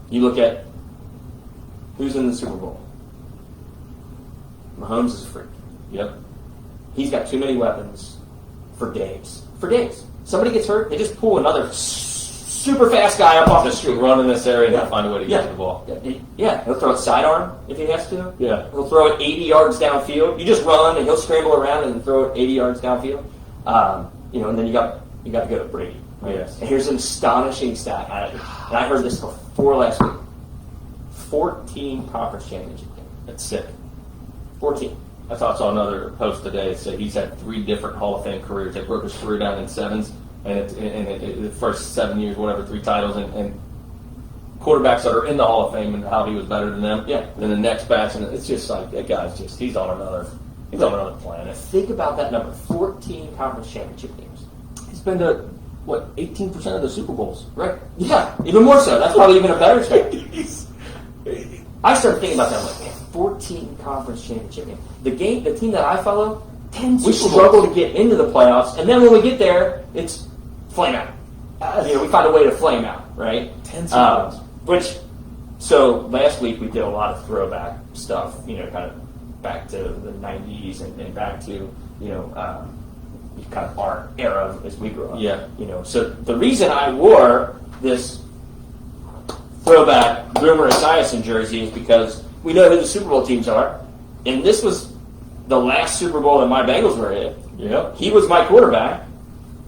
You look at who's in the Super Bowl. Mahomes is a freak. Yep. He's got too many weapons for days. For days. Somebody gets hurt, they just pull another super fast guy up off the street. Run in this area and Yeah. he'll find a way to Yeah. get to the ball. Yeah, he'll throw it sidearm if he has to. Yeah. He'll throw it 80 yards downfield. You just run and he'll scramble around and throw it 80 yards downfield. And then you got to go to Brady. Right? Yes. And here's an astonishing stat, and I heard this before last week. 14 conference championship games. That's sick. 14. I saw another post today that said he's had 3 different Hall of Fame careers. They broke his career down in sevens, and the first 7 years, whatever, 3 titles, and quarterbacks that are in the Hall of Fame and how he was better than them. Yeah. Then the next batch, and it's just like that guy's he's on another planet. Think about that number: 14 conference championship games. He's been to 18% of the Super Bowls. Right? Yeah, even more so. That's probably even a better stat. I started thinking about that. I'm like, man, 14 conference championship games. The team that I follow, 10 we Super struggle Bowls. to get into the playoffs, and then when we get there, it's flame out. We find a way to flame out, right? 10 Super Bowls. So last week we did a lot of throwback stuff, kind of back to the 90s and back to, kind of our era as we grew up. Yeah. So the reason I wore this throwback Boomer Esiason jersey is because we know who the Super Bowl teams are, and this was the last Super Bowl that my Bengals were in. Yep. He was my quarterback,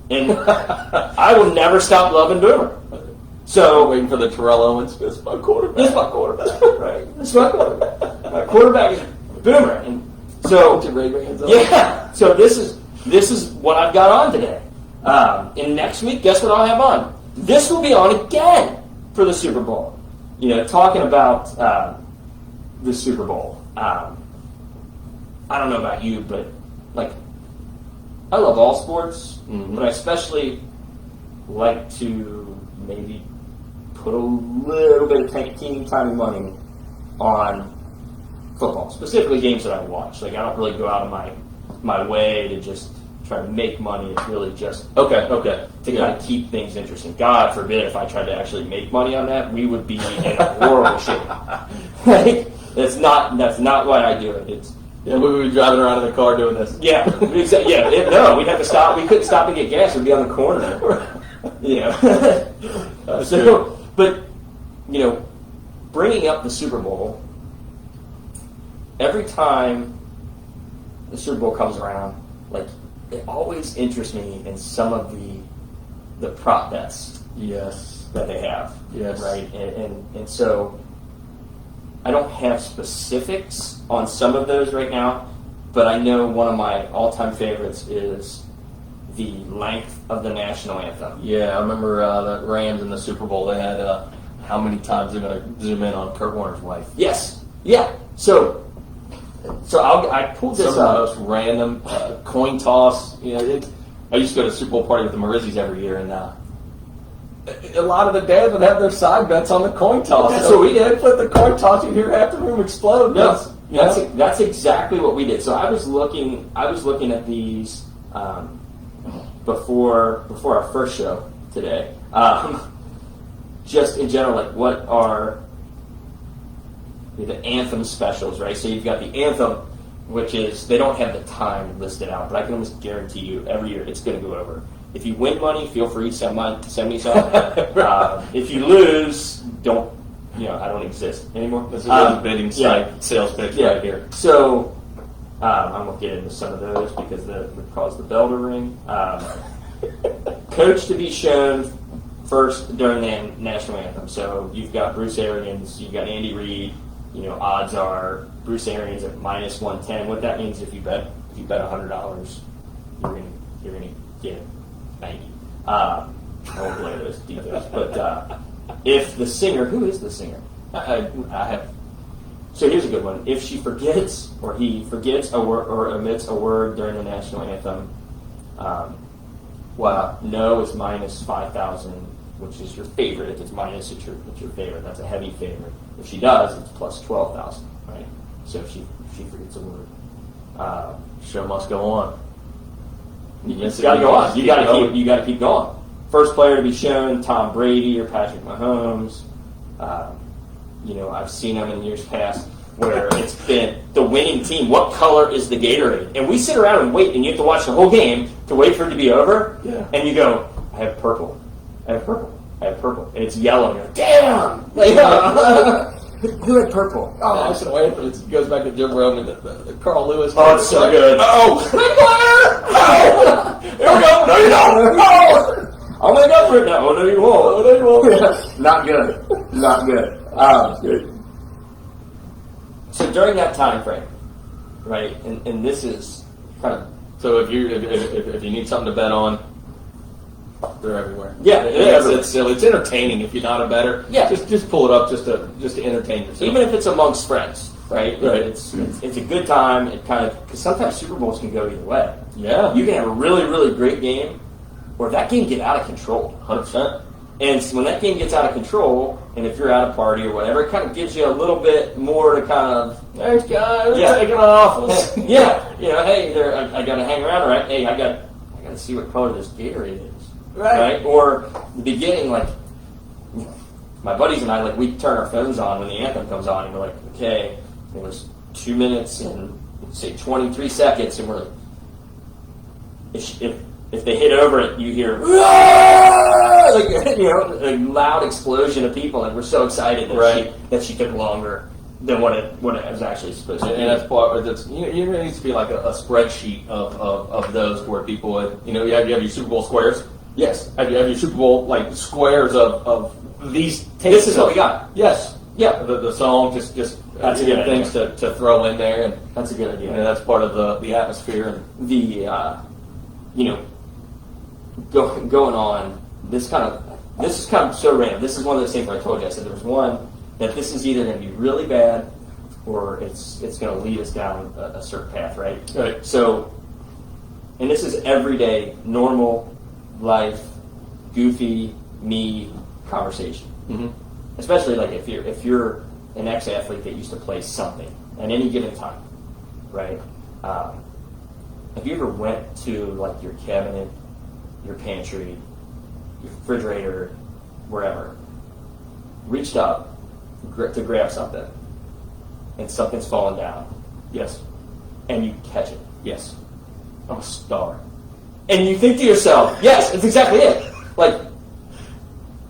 and I will never stop loving Boomer. So Waiting for the Terrell Owens. This is my quarterback. this is my quarterback, right? This is my quarterback. My quarterback is Boomer, and so yeah. So this is what I've got on today. And next week, guess what I'll have on? This will be on again for the Super Bowl. Talking about the Super Bowl. I don't know about you, but I love all sports, but I especially like to maybe put a little bit of teeny tiny money on football, specifically games that I watch. I don't really go out of my way to just try to make money. It's really just Okay. to kind of keep things interesting. God forbid if I tried to actually make money on that, we would be in horrible shape. That's not why I do it. It's Yeah, we would be driving around in the car doing this. yeah, exactly. Yeah, no, we'd have to stop. We couldn't stop and get gas. We'd be on the corner. But bringing up the Super Bowl, every time the Super Bowl comes around, it always interests me in some of the prop bets Yes. that they have. Yes. Right? And so I don't have specifics on some of those right now, but I know one of my all-time favorites is the length of the national anthem. Yeah, I remember the Rams in the Super Bowl. They had how many times they're going to zoom in on Kurt Warner's wife. Yes. Yeah. So I pulled Some this of the up. most random coin toss. I used to go to the Super Bowl party with the Marizzis every year, and a lot of the dads would have their side bets on the coin toss. That's what we did. They flip the coin toss, you hear half the room explode. No, that's exactly what we did. So I was looking at these before our first show today. Just in general, what are the anthem specials, right? So you've got the anthem, which is they don't have the time listed out, but I can almost guarantee you every year it's going to go over. If you win money, feel free to send me some. If you lose, don't. I don't exist anymore. This is a bidding site sales pitch right here. So I'm going to get into some of those because that would cause the bell to ring. Coach to be shown first during the national anthem. So you've got Bruce Arians, you've got Andy Reid. Odds are Bruce Arians at minus 110. What that means if you bet $100, you're gonna get 90. I won't play those details, but if the singer, who is the singer? I have. So here's a good one. If she forgets or he forgets a word or omits a word during the national anthem, no is minus 5,000, which is your favorite. If it's minus, it's your favorite. That's a heavy favorite. If she does, it's plus 12,000, right? So if she forgets a word, Show must go on. you got to go on. You got to keep going. First player to be shown: Tom Brady or Patrick Mahomes. I've seen them in years past where it's been the winning team. What color is the Gatorade? And we sit around and wait, and you have to watch the whole game to wait for it to be over. Yeah. And you go, I have purple. I have purple. I I had purple, and it's yellow. And you're like, damn! Like, who had purple? Oh, listen, wait, but it goes back to Jim Rome and the Carl Lewis. Oh, it's so good. Oh, here we go. No, you don't. Oh! I'll make up for it now. Oh, no, you won't. Oh, no, you won't. Not good. Not good. So during that time frame, right, and this is kind of, So if you need something to bet on, they're everywhere. Yeah, it's silly. It's entertaining. If you're not a bettor, Yeah. just pull it up just to entertain yourself. even if it's amongst friends, right? Right. It's a good time. It kind of, because sometimes Super Bowls can go either way. Yeah, You can have a really, really great game, or that game get out of control. 100%. And so when that game gets out of control, and if you're at a party or whatever, it kind of gives you a little bit more to kind of, Thanks, guys. Yeah. Taking off. yeah, hey, I got to hang around, all right? Hey, I got to see what color this Gatorade is, right? Or the beginning, like my buddies and I, like we turn our phones on when the anthem comes on, and we're like, okay, it was 2 minutes and say 23 seconds, and we're like, if they hit over it, you hear like a loud explosion of people, and we're so excited that she took longer than what it was actually supposed to. And that's part. That's you there needs to be like a spreadsheet of those where people would you have your Super Bowl squares. Yes, Have your Super Bowl like squares of these. this is what we got. Yes. Yeah, The song just That's a good things to throw in there, and that's a good idea. that's part of the atmosphere. And The going on, this is kind of so random. This is one of those things where I told you, I said there was one that this is either going to be really bad or it's going to lead us down a certain path, right? Right. So, and this is everyday, normal life, goofy me conversation. Mm-hmm. Especially like if you're an ex-athlete that used to play something at any given time, right? Have you ever went to like your cabinet, your pantry, your refrigerator, wherever, reached up to grab something, and something's fallen down, Yes. and you catch it, Yes. I'm a star. and you think to yourself, yes, that's exactly it. Like,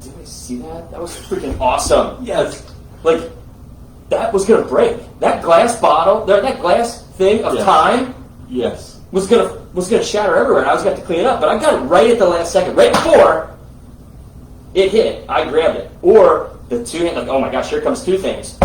did I see that? That was freaking awesome. Yes. Like, that was gonna break. That glass bottle, that glass thing of Yeah. time Yes. was gonna shatter everywhere, and I was going to have to clean it up. But I got it right at the last second, right before it hit. I grabbed it, or the two hand, like, oh my gosh, here comes two things.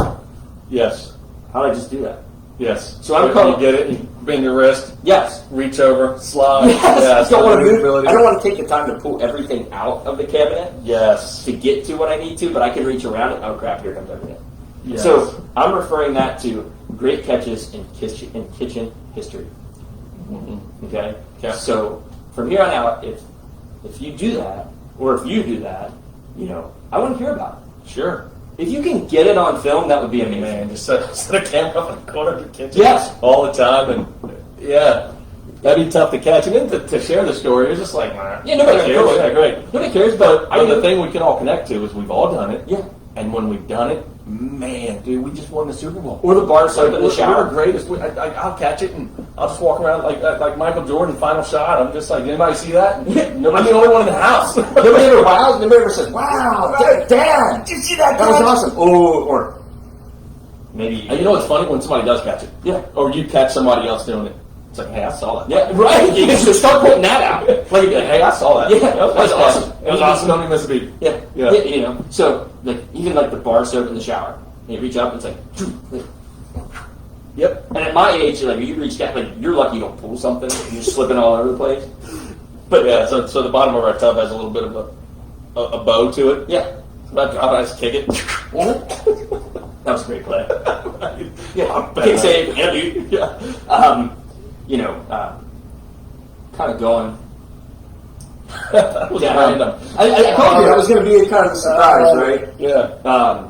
Yes. How did I just do that? Yes. So I'm you calling- get it. You bend your wrist, Yes. reach over, slide. Yes. Yes. I don't want to move. Ability. I don't want to take the time to pull everything out of the cabinet Yes. to get to what I need to, but I can reach around it. Oh crap! Here comes everything. Yes. So I'm referring that to great catches in kitchen history. Mm-hmm. Okay. Okay. So from here on out, if you do that, or if you do that, I want to hear about it. Sure. If you can get it on film, that would be amazing. Man, just set a camera up in the corner of your kitchen. Yes. All the time, and yeah, that'd be tough to catch. And then to share the story, you're just like, man, Yeah, nobody cares. Cool, yeah, great. Nobody cares, but But the thing we can all connect to is we've all done it. Yeah. And when we've done it, man, dude, we just won the Super Bowl. Or the bar soap in the We're shower. greatest. I'll catch it and I'll just walk around like Michael Jordan, final shot. I'm just like, anybody see that? I'm the only one in the house. Nobody ever wows. Nobody ever says, "Wow, Dad, Did you see that? that was awesome." Oh, or maybe And you know what's funny when somebody does catch it? Yeah. Or you catch somebody else doing it. It's like, hey, I saw that. Yeah, right. You just start putting that out. Like, hey, I saw that. Yeah, that was awesome. It was awesome. Tony Mississippi. Yeah, Yeah. So like even like the bar soap in the shower, you reach up, it's like. Yep. And at my age, like you reach down, like you're lucky you don't pull something, and you're slipping all over the place. But Yeah. So the bottom of our tub has a little bit of a bow to it. yeah, So I drop it, I just kick it. that was a great play. Yeah. Kick save, and you. Yeah. Kind of going. That was Yeah, random. I told you that was going to be a kind of a surprise, right? Yeah.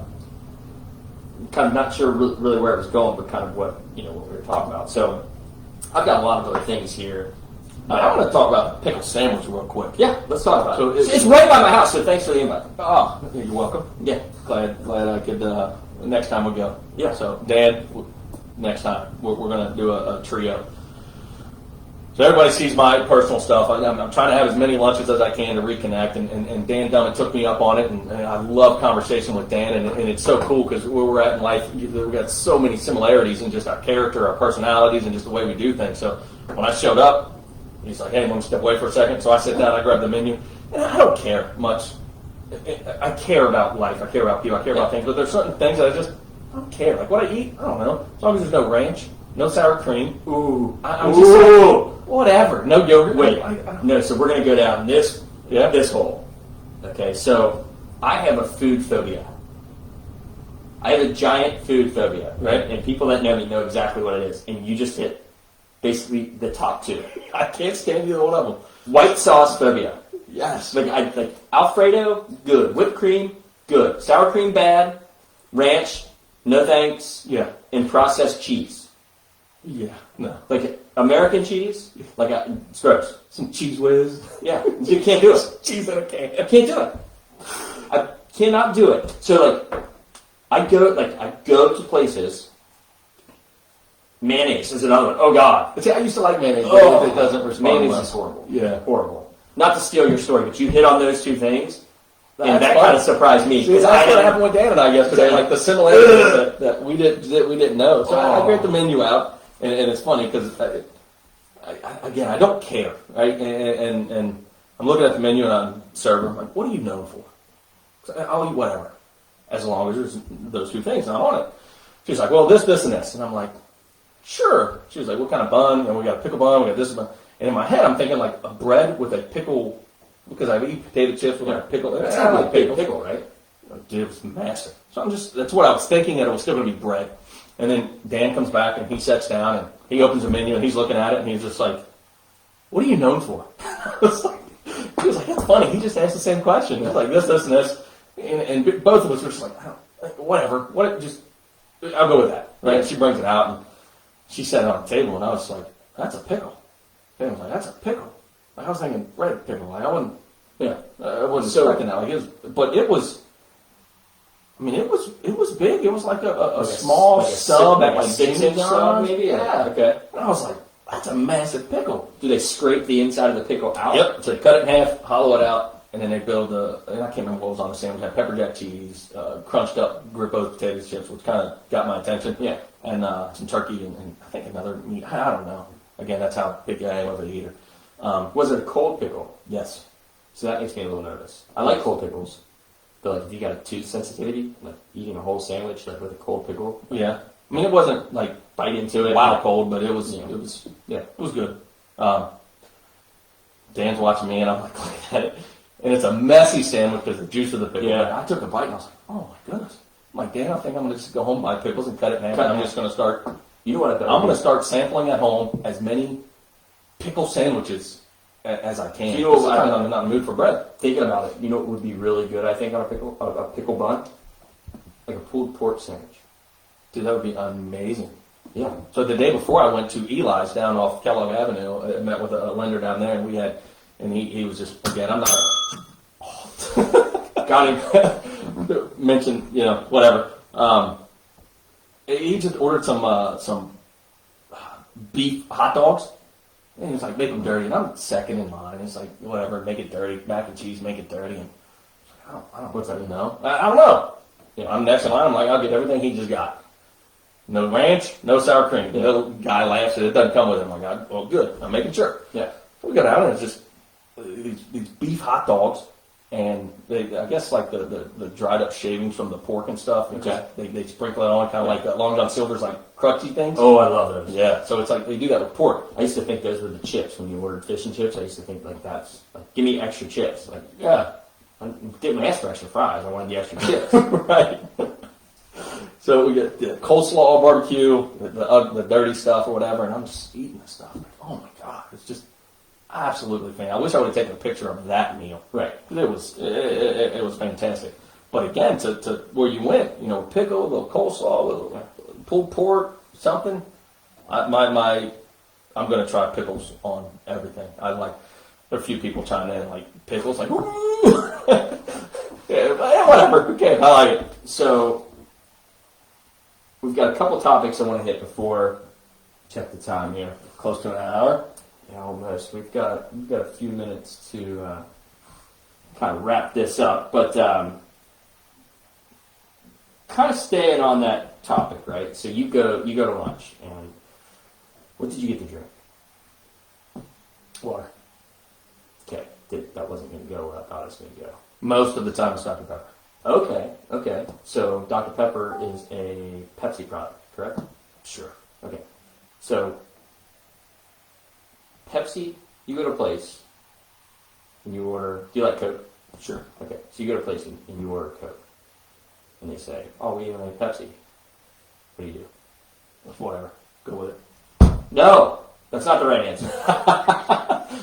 Kind of not sure really where it was going, but kind of what we were talking about. So I've got a lot of other things here. I want to talk about pickle sandwich real quick. Yeah, let's talk about So it. It's right by my house, so thanks for the invite. Oh, you're welcome. Yeah, Glad I could. Next time we go. Yeah. So Dan, next time we're gonna do a trio. So everybody sees my personal stuff. I'm trying to have as many lunches as I can to reconnect, and Dan Dummett took me up on it, and I love conversation with Dan, and it's so cool because where we're at in life, we've got so many similarities in just our character, our personalities, and just the way we do things. So when I showed up, he's like, hey, want to step away for a second? So I sit down, I grab the menu, and I don't care much. I care about life, I care about people, I care about things, but there's certain things that I don't care. Like what I eat, I don't know. As long as there's no ranch, no sour cream. Ooh. I'm just like, whatever. No yogurt. Wait. No, so we're going to go down this Yeah. this hole. Okay, so I have a food phobia. I have a giant food phobia, right? And people that know me know exactly what it is. And you just hit basically the top two. I can't stand either one of them. White sauce phobia. Yes. Like Alfredo, good. Whipped cream, good. Sour cream, bad. Ranch, no thanks. Yeah. And processed cheese. Yeah. No. Like American cheese, like it's gross. Some cheese whiz. Yeah, you can't do it. Cheese in a can. I can't do it. I cannot do it. So I go to places. Mayonnaise is another one. Oh God. See, I used to like mayonnaise, but Oh, it doesn't respond mayonnaise well. is horrible. Yeah. Horrible. Not to steal your story, but you hit on those two things, and That's that fun. kind of surprised me. See, that's what happened with Dan and I yesterday. Like the similarities that we didn't know. So I grade the menu out, and it's funny because again, I don't care, right? And I'm looking at the menu and I'm serving. I'm like, what are you known for? So I'll eat whatever, as long as there's those two things not on it. She's like, well, this, and this, and I'm like, sure. She was like, what kind of bun? And we got a pickle bun. We got this bun. And in my head, I'm thinking like a bread with a pickle, because I eat potato chips with a pickle. It's not really pickle, right? Dude, it was massive. So that's what I was thinking, that it was still going to be bread. And then Dan comes back and he sits down and he opens the menu and he's looking at it and he's just like, what are you known for? He was like, that's funny. He just asked the same question. It's like this, and this. And both of us were just like, whatever. I'll go with that. Right? Yeah. She brings it out and she set it on the table and I was like, that's a pickle. Dan was like, that's a pickle. Like, I was thinking bread pickle. Like, I wasn't expecting that. Like, it was big. It was like a small like a sub, like a like 6-inch sub, maybe. Yeah. Okay. And I was like, that's a massive pickle. Do they scrape the inside of the pickle out? Yep. So they cut it in half, hollow it out, and then they build and I can't remember what was on the sandwich. It had pepper jack cheese, crunched up Grippo's potato chips, which kind of got my attention. Yeah. And some turkey and I think another meat. I don't know. Again, that's how big I am of an eater. Was it a cold pickle? Yes. So that makes me a little nervous. I like cold pickles. But like if you got a tooth sensitivity, like eating a whole sandwich like with a cold pickle. Yeah. I mean, it wasn't like bite into it, wow, cold, but it was good. Dan's watching me, and I'm like looking at it, and it's a messy sandwich because the juice of the pickle. Yeah. I took a bite, and I was like, oh my goodness. I'm like, Dan, I think I'm gonna just go home and buy pickles and cut it in half. And I'm just gonna start. You know what I'm gonna start sampling at home as many pickle sandwiches as I can. You know, Sometimes I'm not in the mood for bread. Thinking about it, you know what would be really good, I think, on a pickle bun? Like a pulled pork sandwich. Dude, that would be amazing. Yeah. So the day before, I went to Eli's down off Kellogg Avenue. I met with a lender down there, and he was just, again, I'm not. Got him. Mentioned, whatever. He just ordered some beef hot dogs. And he was like, make them dirty. And I'm second in line. It's like, whatever, make it dirty. Mac and cheese, make it dirty. And I don't what's that, know? I don't know. I'm next in line. I'm like, I'll get everything he just got. No ranch, no sour cream. The little guy laughs at it. It doesn't come with it. I'm like, well, good. I'm making sure. Yeah. So we got out and it's just these beef hot dogs. And I guess like the dried up shavings from the pork and stuff. And Okay. they sprinkle it on kind of like Long John Silver's like crunchy things. Oh, I love those. Yeah. So it's like they do that with pork. I used to think those were the chips when you ordered fish and chips. I used to think like that's like, give me extra chips. Like, Yeah. I didn't ask for extra fries. I wanted the extra chips. Right. So we get the coleslaw barbecue, the dirty stuff or whatever, and I'm just eating this stuff. Like, oh my god, it's just absolutely fantastic. I wish I would have taken a picture of that meal. Right. It was fantastic. But again, to where you went, pickle, a little coleslaw, a little pulled pork, something. I'm going to try pickles on everything. There are a few people chiming in like pickles, like yeah, whatever. Who cares? I like it. So we've got a couple topics I want to hit before check the time here. Close to an hour. Yeah, almost. We've got a few minutes to kind of wrap this up, but kind of staying on that topic, right? So you go to lunch, and what did you get to drink? Water. Okay, that wasn't going to go where I thought it was going to go. Most of the time it's Dr. Pepper. Okay. So Dr. Pepper is a Pepsi product, correct? Sure. Okay. So Pepsi, you go to a place and you order. Do you like Coke? Sure. Okay. So you go to a place and you order Coke, and they say, "Oh, we only have Pepsi." What do you do? Whatever. Go with it. No, that's not the right answer.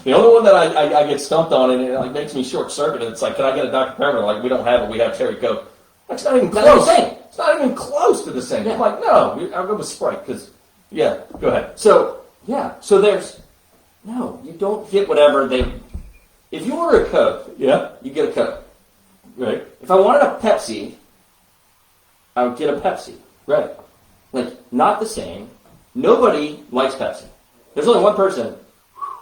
The only one that I get stumped on, and it like makes me short circuited. It's like, can I get a Dr. Pepper? Like, we don't have it. We have Cherry Coke. That's not even That's close. the same. It's not even close to the same. Yeah. I'm like, no, I'll go with Sprite because, yeah. Go ahead. So there's no. You don't get whatever they. If you order a Coke, Yeah. you get a Coke. Right. If I wanted a Pepsi, I would get a Pepsi. Right. Like, not the same. Nobody likes Pepsi. There's only one person.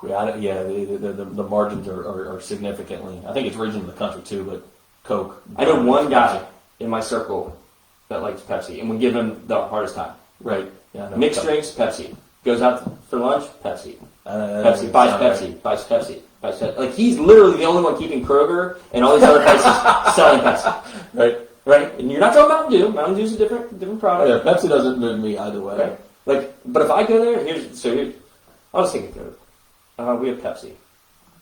Yeah. The margins are significantly. I think it's region of the country too, but Coke. I know one guy in my circle that likes Pepsi, and we give him the hardest time. Right. Yeah. No, Mixed Coke. drinks, Pepsi. Goes out for lunch, Pepsi. That Pepsi, doesn't buys sound Pepsi, right. buys Pepsi, buys Pepsi. Like, he's literally the only one keeping Kroger and all these other places selling Pepsi. Right. Right? And you're not talking Mountain Dew. Mountain Dew's a different product. Yeah. Pepsi doesn't move me either way. Right? Like, but if I go there, I'll just take a Coke. We have Pepsi.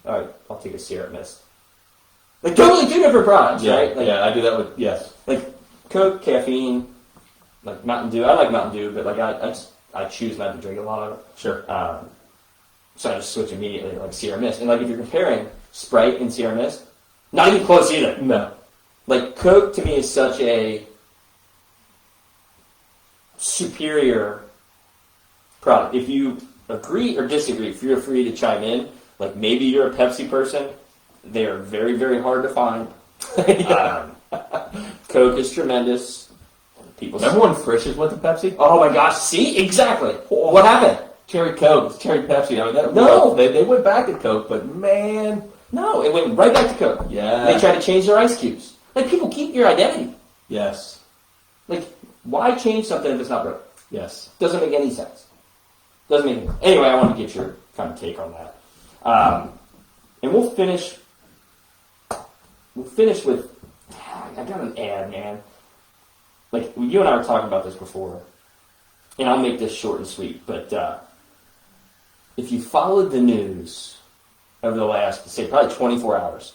All right, I'll take a Syrup Mist. Like, totally two different products, Yeah. right? Like, Yeah. I do that with yes. like Coke, caffeine, like Mountain Dew. I like Mountain Dew, but like I choose not to drink a lot of it. Sure. So I just switch immediately to like Sierra Mist. And like if you're comparing Sprite and Sierra Mist, not even close either. No. Like Coke to me is such a superior product. If you agree or disagree, feel free to chime in. Like maybe you're a Pepsi person. They are very, very hard to find. Coke is tremendous. People. Remember when Frisch's went to Pepsi? Oh my gosh! See, exactly. What happened? Cherry Coke, Cherry Pepsi. I mean, No. they went back to Coke, but man, No, it went right back to Coke. yeah, They tried to change their ice cubes. Like people keep your identity. yes, Like why change something if it's not broken? yes. Doesn't make any sense. Doesn't make any sense. Anyway, I want to get your kind of take on that. And we'll finish. We'll finish with. I got an ad, man. Like you and I were talking about this before, and I'll make this short and sweet. But if you followed the news over the last, say, probably 24 hours,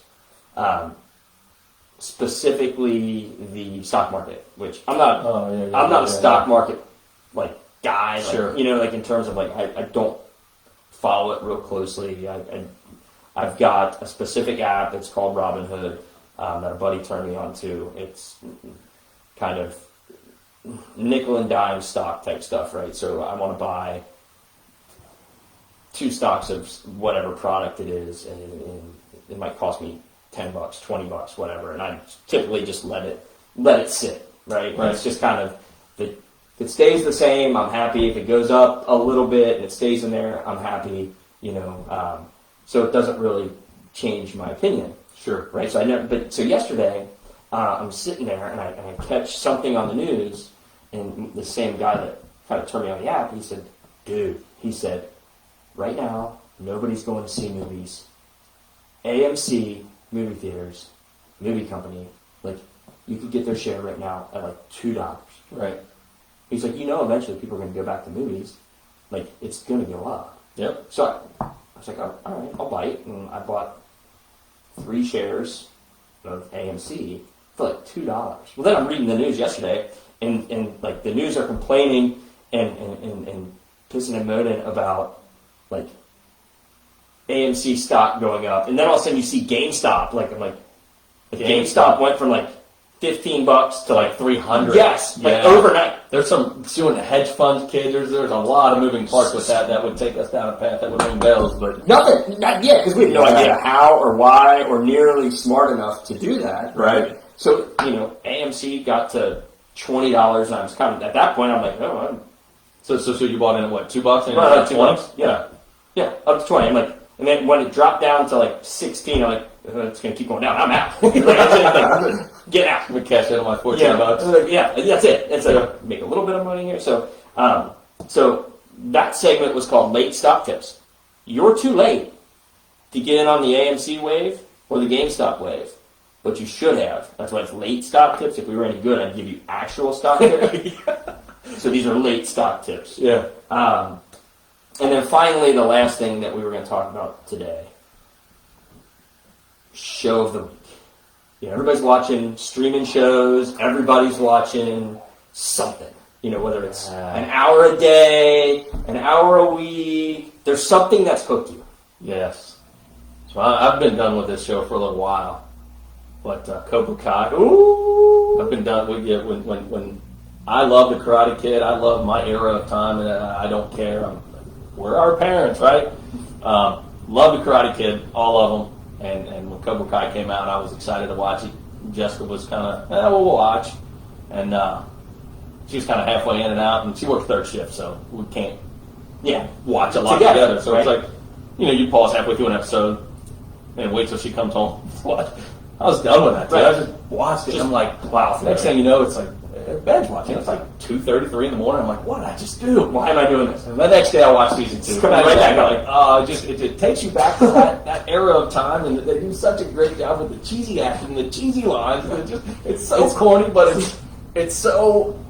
specifically the stock market, which I'm not. I'm not a stock market like guy. Like, Sure. You know, like in terms of like I don't follow it real closely. I've got a specific app. It's called Robinhood that a buddy turned me on to. It's kind of nickel and dime stock type stuff, right? So I want to buy 2 stocks of whatever product it is, and it might cost me $10, $20, whatever, and I typically just let it sit, right? Right. It's just kind of if it stays the same, I'm happy. If it goes up a little bit and it stays in there, I'm happy. You know, so it doesn't really change my opinion, Sure. right? So yesterday, I'm sitting there and I catch something on the news, and the same guy that kind of turned me on the app, he said, "Dude," he said, "right now nobody's going to see movies. AMC movie theaters, movie company, like you could get their share right now at like $2. Right. He's like, eventually people are going to go back to movies, like it's going to go up." Yep. So I was like, all right, I'll bite, and I bought 3 shares of AMC for like $2. Well, then I'm reading the news yesterday, and like the news are complaining and pissing and moaning about like AMC stock going up, and then all of a sudden you see GameStop, like GameStop went from like $15 to like 300. Yes, like Yeah. overnight. There's some doing the hedge funds, kids. There's a lot of moving parts with that would take us down a path that would ring bells, but Nothing, not yet, because we have no idea how or why or nearly smart enough to do that. Right. So, AMC got to $20, and I was kind of, at that point, I'm like, oh, so you bought in at what, $2 and Well, it's $2, $20? yeah. Yeah, up to 20. I'm like, and then when it dropped down to like 16, I'm like, it's gonna keep going down. I'm out. Like, get out. I'm gonna cash in on my 14 bucks. Yeah, that's it. It's like make a little bit of money here. So, so that segment was called Late Stock Tips. You're too late to get in on the AMC wave or the GameStop wave, but you should have. That's why it's late stock tips. If we were any good, I'd give you actual stock tips. So these are late stock tips. Yeah. And then finally, the last thing that we were going to talk about today, show of the week. You know, everybody's watching streaming shows. Everybody's watching something. You know, whether it's an hour a day, an hour a week. There's something that's hooked you. Yes. So I've been done with this show for a little while, but Cobra Kai. Ooh. I've been done with it when I love the Karate Kid. I love my era of time, and I don't care. We're our parents, right? Love the Karate Kid, all of them. And when Cobra Kai came out, I was excited to watch it. Jessica was kind of, we'll watch. And she was kind of halfway in and out, and she worked third shift, so we can't watch a lot together. So right? It's like, you know, you pause halfway through an episode and wait till she comes home. I was done with that. Right. I just watched it. I'm like, wow. Next thing you know, it's like binge watching. It's like 2:33 in the morning. I'm like, what did I just do? Why am I doing this? And the next day I watch season 2. Coming right back up. Like, it takes you back to that era of time, and they do such a great job with the cheesy action, the cheesy lines. And it's so corny, but it's so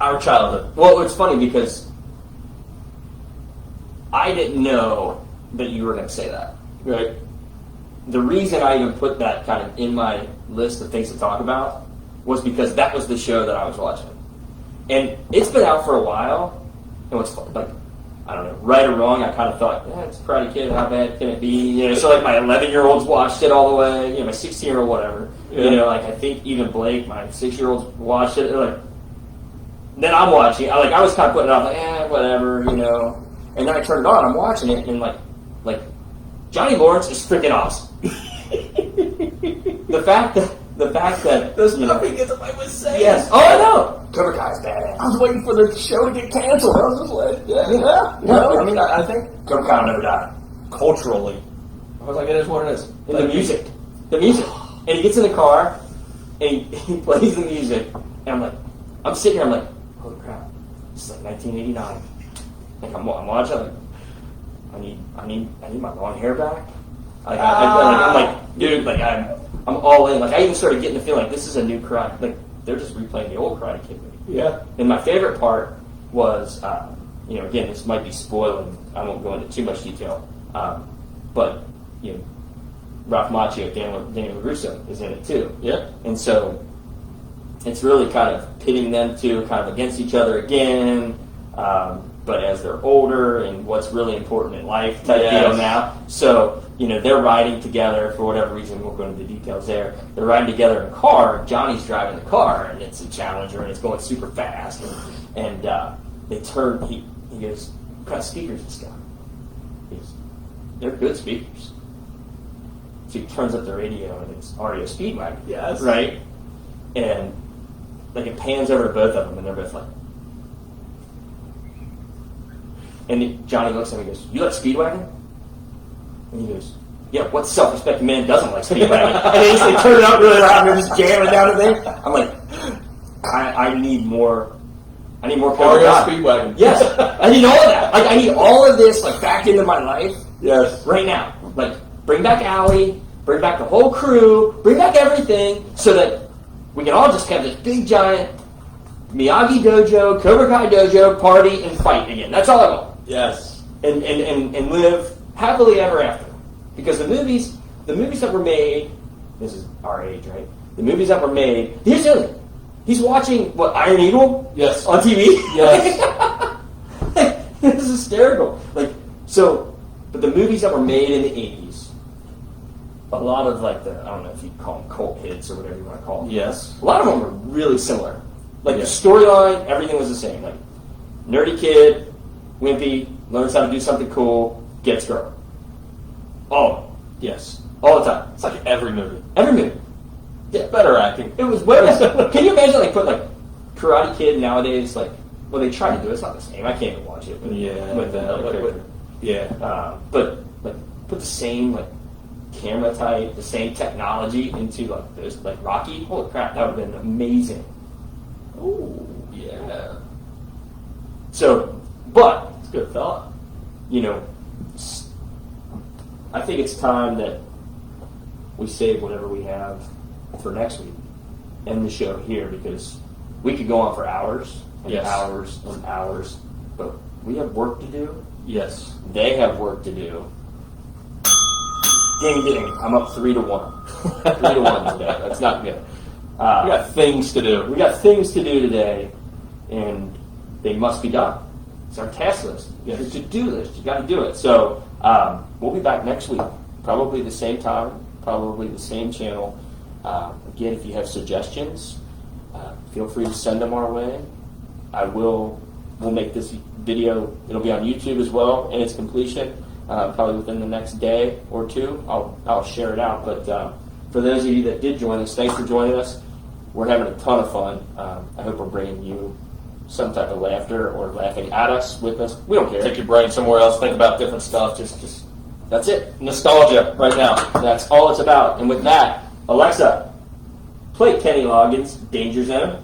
our childhood. Well, it's funny because I didn't know that you were going to say that. Right. The reason I even put that kind of in my list of things to talk about was because that was the show that I was watching. And it's been out for a while, and what's like, I don't know, right or wrong, I kind of thought, it's Karate Kid, how bad can it be? You know, so like my 11-year-olds watched it all the way, you know, my 16-year-old, whatever. Yeah. You know, like I think even Blake, my 6-year-olds watched it. Like, then I'm watching, I was kind of putting it off, like, whatever, you know. And then I turned it on, I'm watching it, and like Johnny Lawrence is freaking awesome. The fact that There's nothing gets away with saying. Yes. Oh, I know. Cobra Kai's badass. I was waiting for the show to get canceled. I was just like, I mean, I think Cobra Kai will never die. culturally, I was like, it is what it is. And the music. And he gets in the car, and he plays the music, and I'm like, I'm sitting here, I'm like, holy crap, this is like 1989. Like I'm watching, like, I need my long hair back. Like, I'm like, dude, like I'm all in. Like I even started getting the feeling like this is a new Karate. Like they're just replaying the old Karate Kid movie. Yeah. And my favorite part was, you know, again, this might be spoiling. I won't go into too much detail, but you know, Ralph Macchio, Daniel LaRusso is in it too. Yeah. And so it's really kind of pitting them two kind of against each other again. But as they're older and what's really important in life type deal now. So, you know, they're riding together for whatever reason. We'll go into the details there. They're riding together in a car. Johnny's driving the car, and it's a Challenger, and it's going super fast. And they turn. He goes, "What kind of speakers this guy?" He goes, "They're good speakers." So he turns up the radio, and it's REO Speedwagon. Yes. Right. And like it pans over to both of them, and they're both like. And Johnny looks at him and goes, "You like Speedwagon?" And he goes, "Yeah, what self-respecting man doesn't like Speedwagon?" And they turn it up really loud and they're just jamming down the thing. I'm like, I need more. I need more REO Speedwagon. Yes, I need all of that. Like I need all of this like back into my life. Yes. Right now. Like bring back Allie, bring back the whole crew, bring back everything, so that we can all just have this big giant Miyagi Dojo, Cobra Kai Dojo party and fight again. That's all I want. Yes. And live happily ever after. Because the movies that were made, this is our age, right? The movies that were made, here's the other thing. He's watching, what, Iron Eagle? Yes. On TV? Yes. This is hysterical. Like, so, but the movies that were made in the 80s, a lot of like I don't know if you call them cult hits or whatever you want to call them. Yes. A lot of them were really similar. Like Yeah. the storyline, everything was the same. Like nerdy kid, wimpy, learns how to do something cool, gets girl. Oh, Yes. all the time. It's like every movie. Every movie. Yeah. Better acting. It was way better. Can you imagine like put like Karate Kid nowadays? Like, well, they try to do it. It's not the same. I can't even watch it. But Yeah, with that with- character. Yeah. But like put the same like camera type, the same technology into like this, like Rocky. Holy crap, that would have been amazing. Ooh, yeah. So, but It's a good thought. you know, I think it's time that we save whatever we have for next week. End the show here because we could go on for hours and Yes. hours and hours, but we have work to do. Yes. They have work to do. Ding ding! I'm up 3-1. 3-1 today. That's not good. We got things to do. We got things to do today, and they must be done. It's our task list. Yes. It's a to-do list. You got to do it. So we'll be back next week, probably the same time, probably the same channel. Again, if you have suggestions, feel free to send them our way. We'll make this video. It'll be on YouTube as well in its completion, probably within the next day or two. I'll share it out. But for those of you that did join us, thanks for joining us. We're having a ton of fun. I hope we're bringing you some type of laughter or laughing at us, with us. We don't care. Take your brain somewhere else. Think about different stuff. Just That's it. nostalgia right now. That's all it's about. And with that, Alexa, play Kenny Loggins' Danger Zone.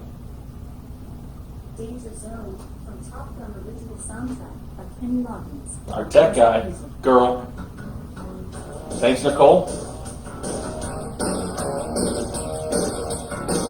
Danger Zone from Top Gun original soundtrack by Kenny Loggins. Our tech guy, girl. Thanks, Nicole.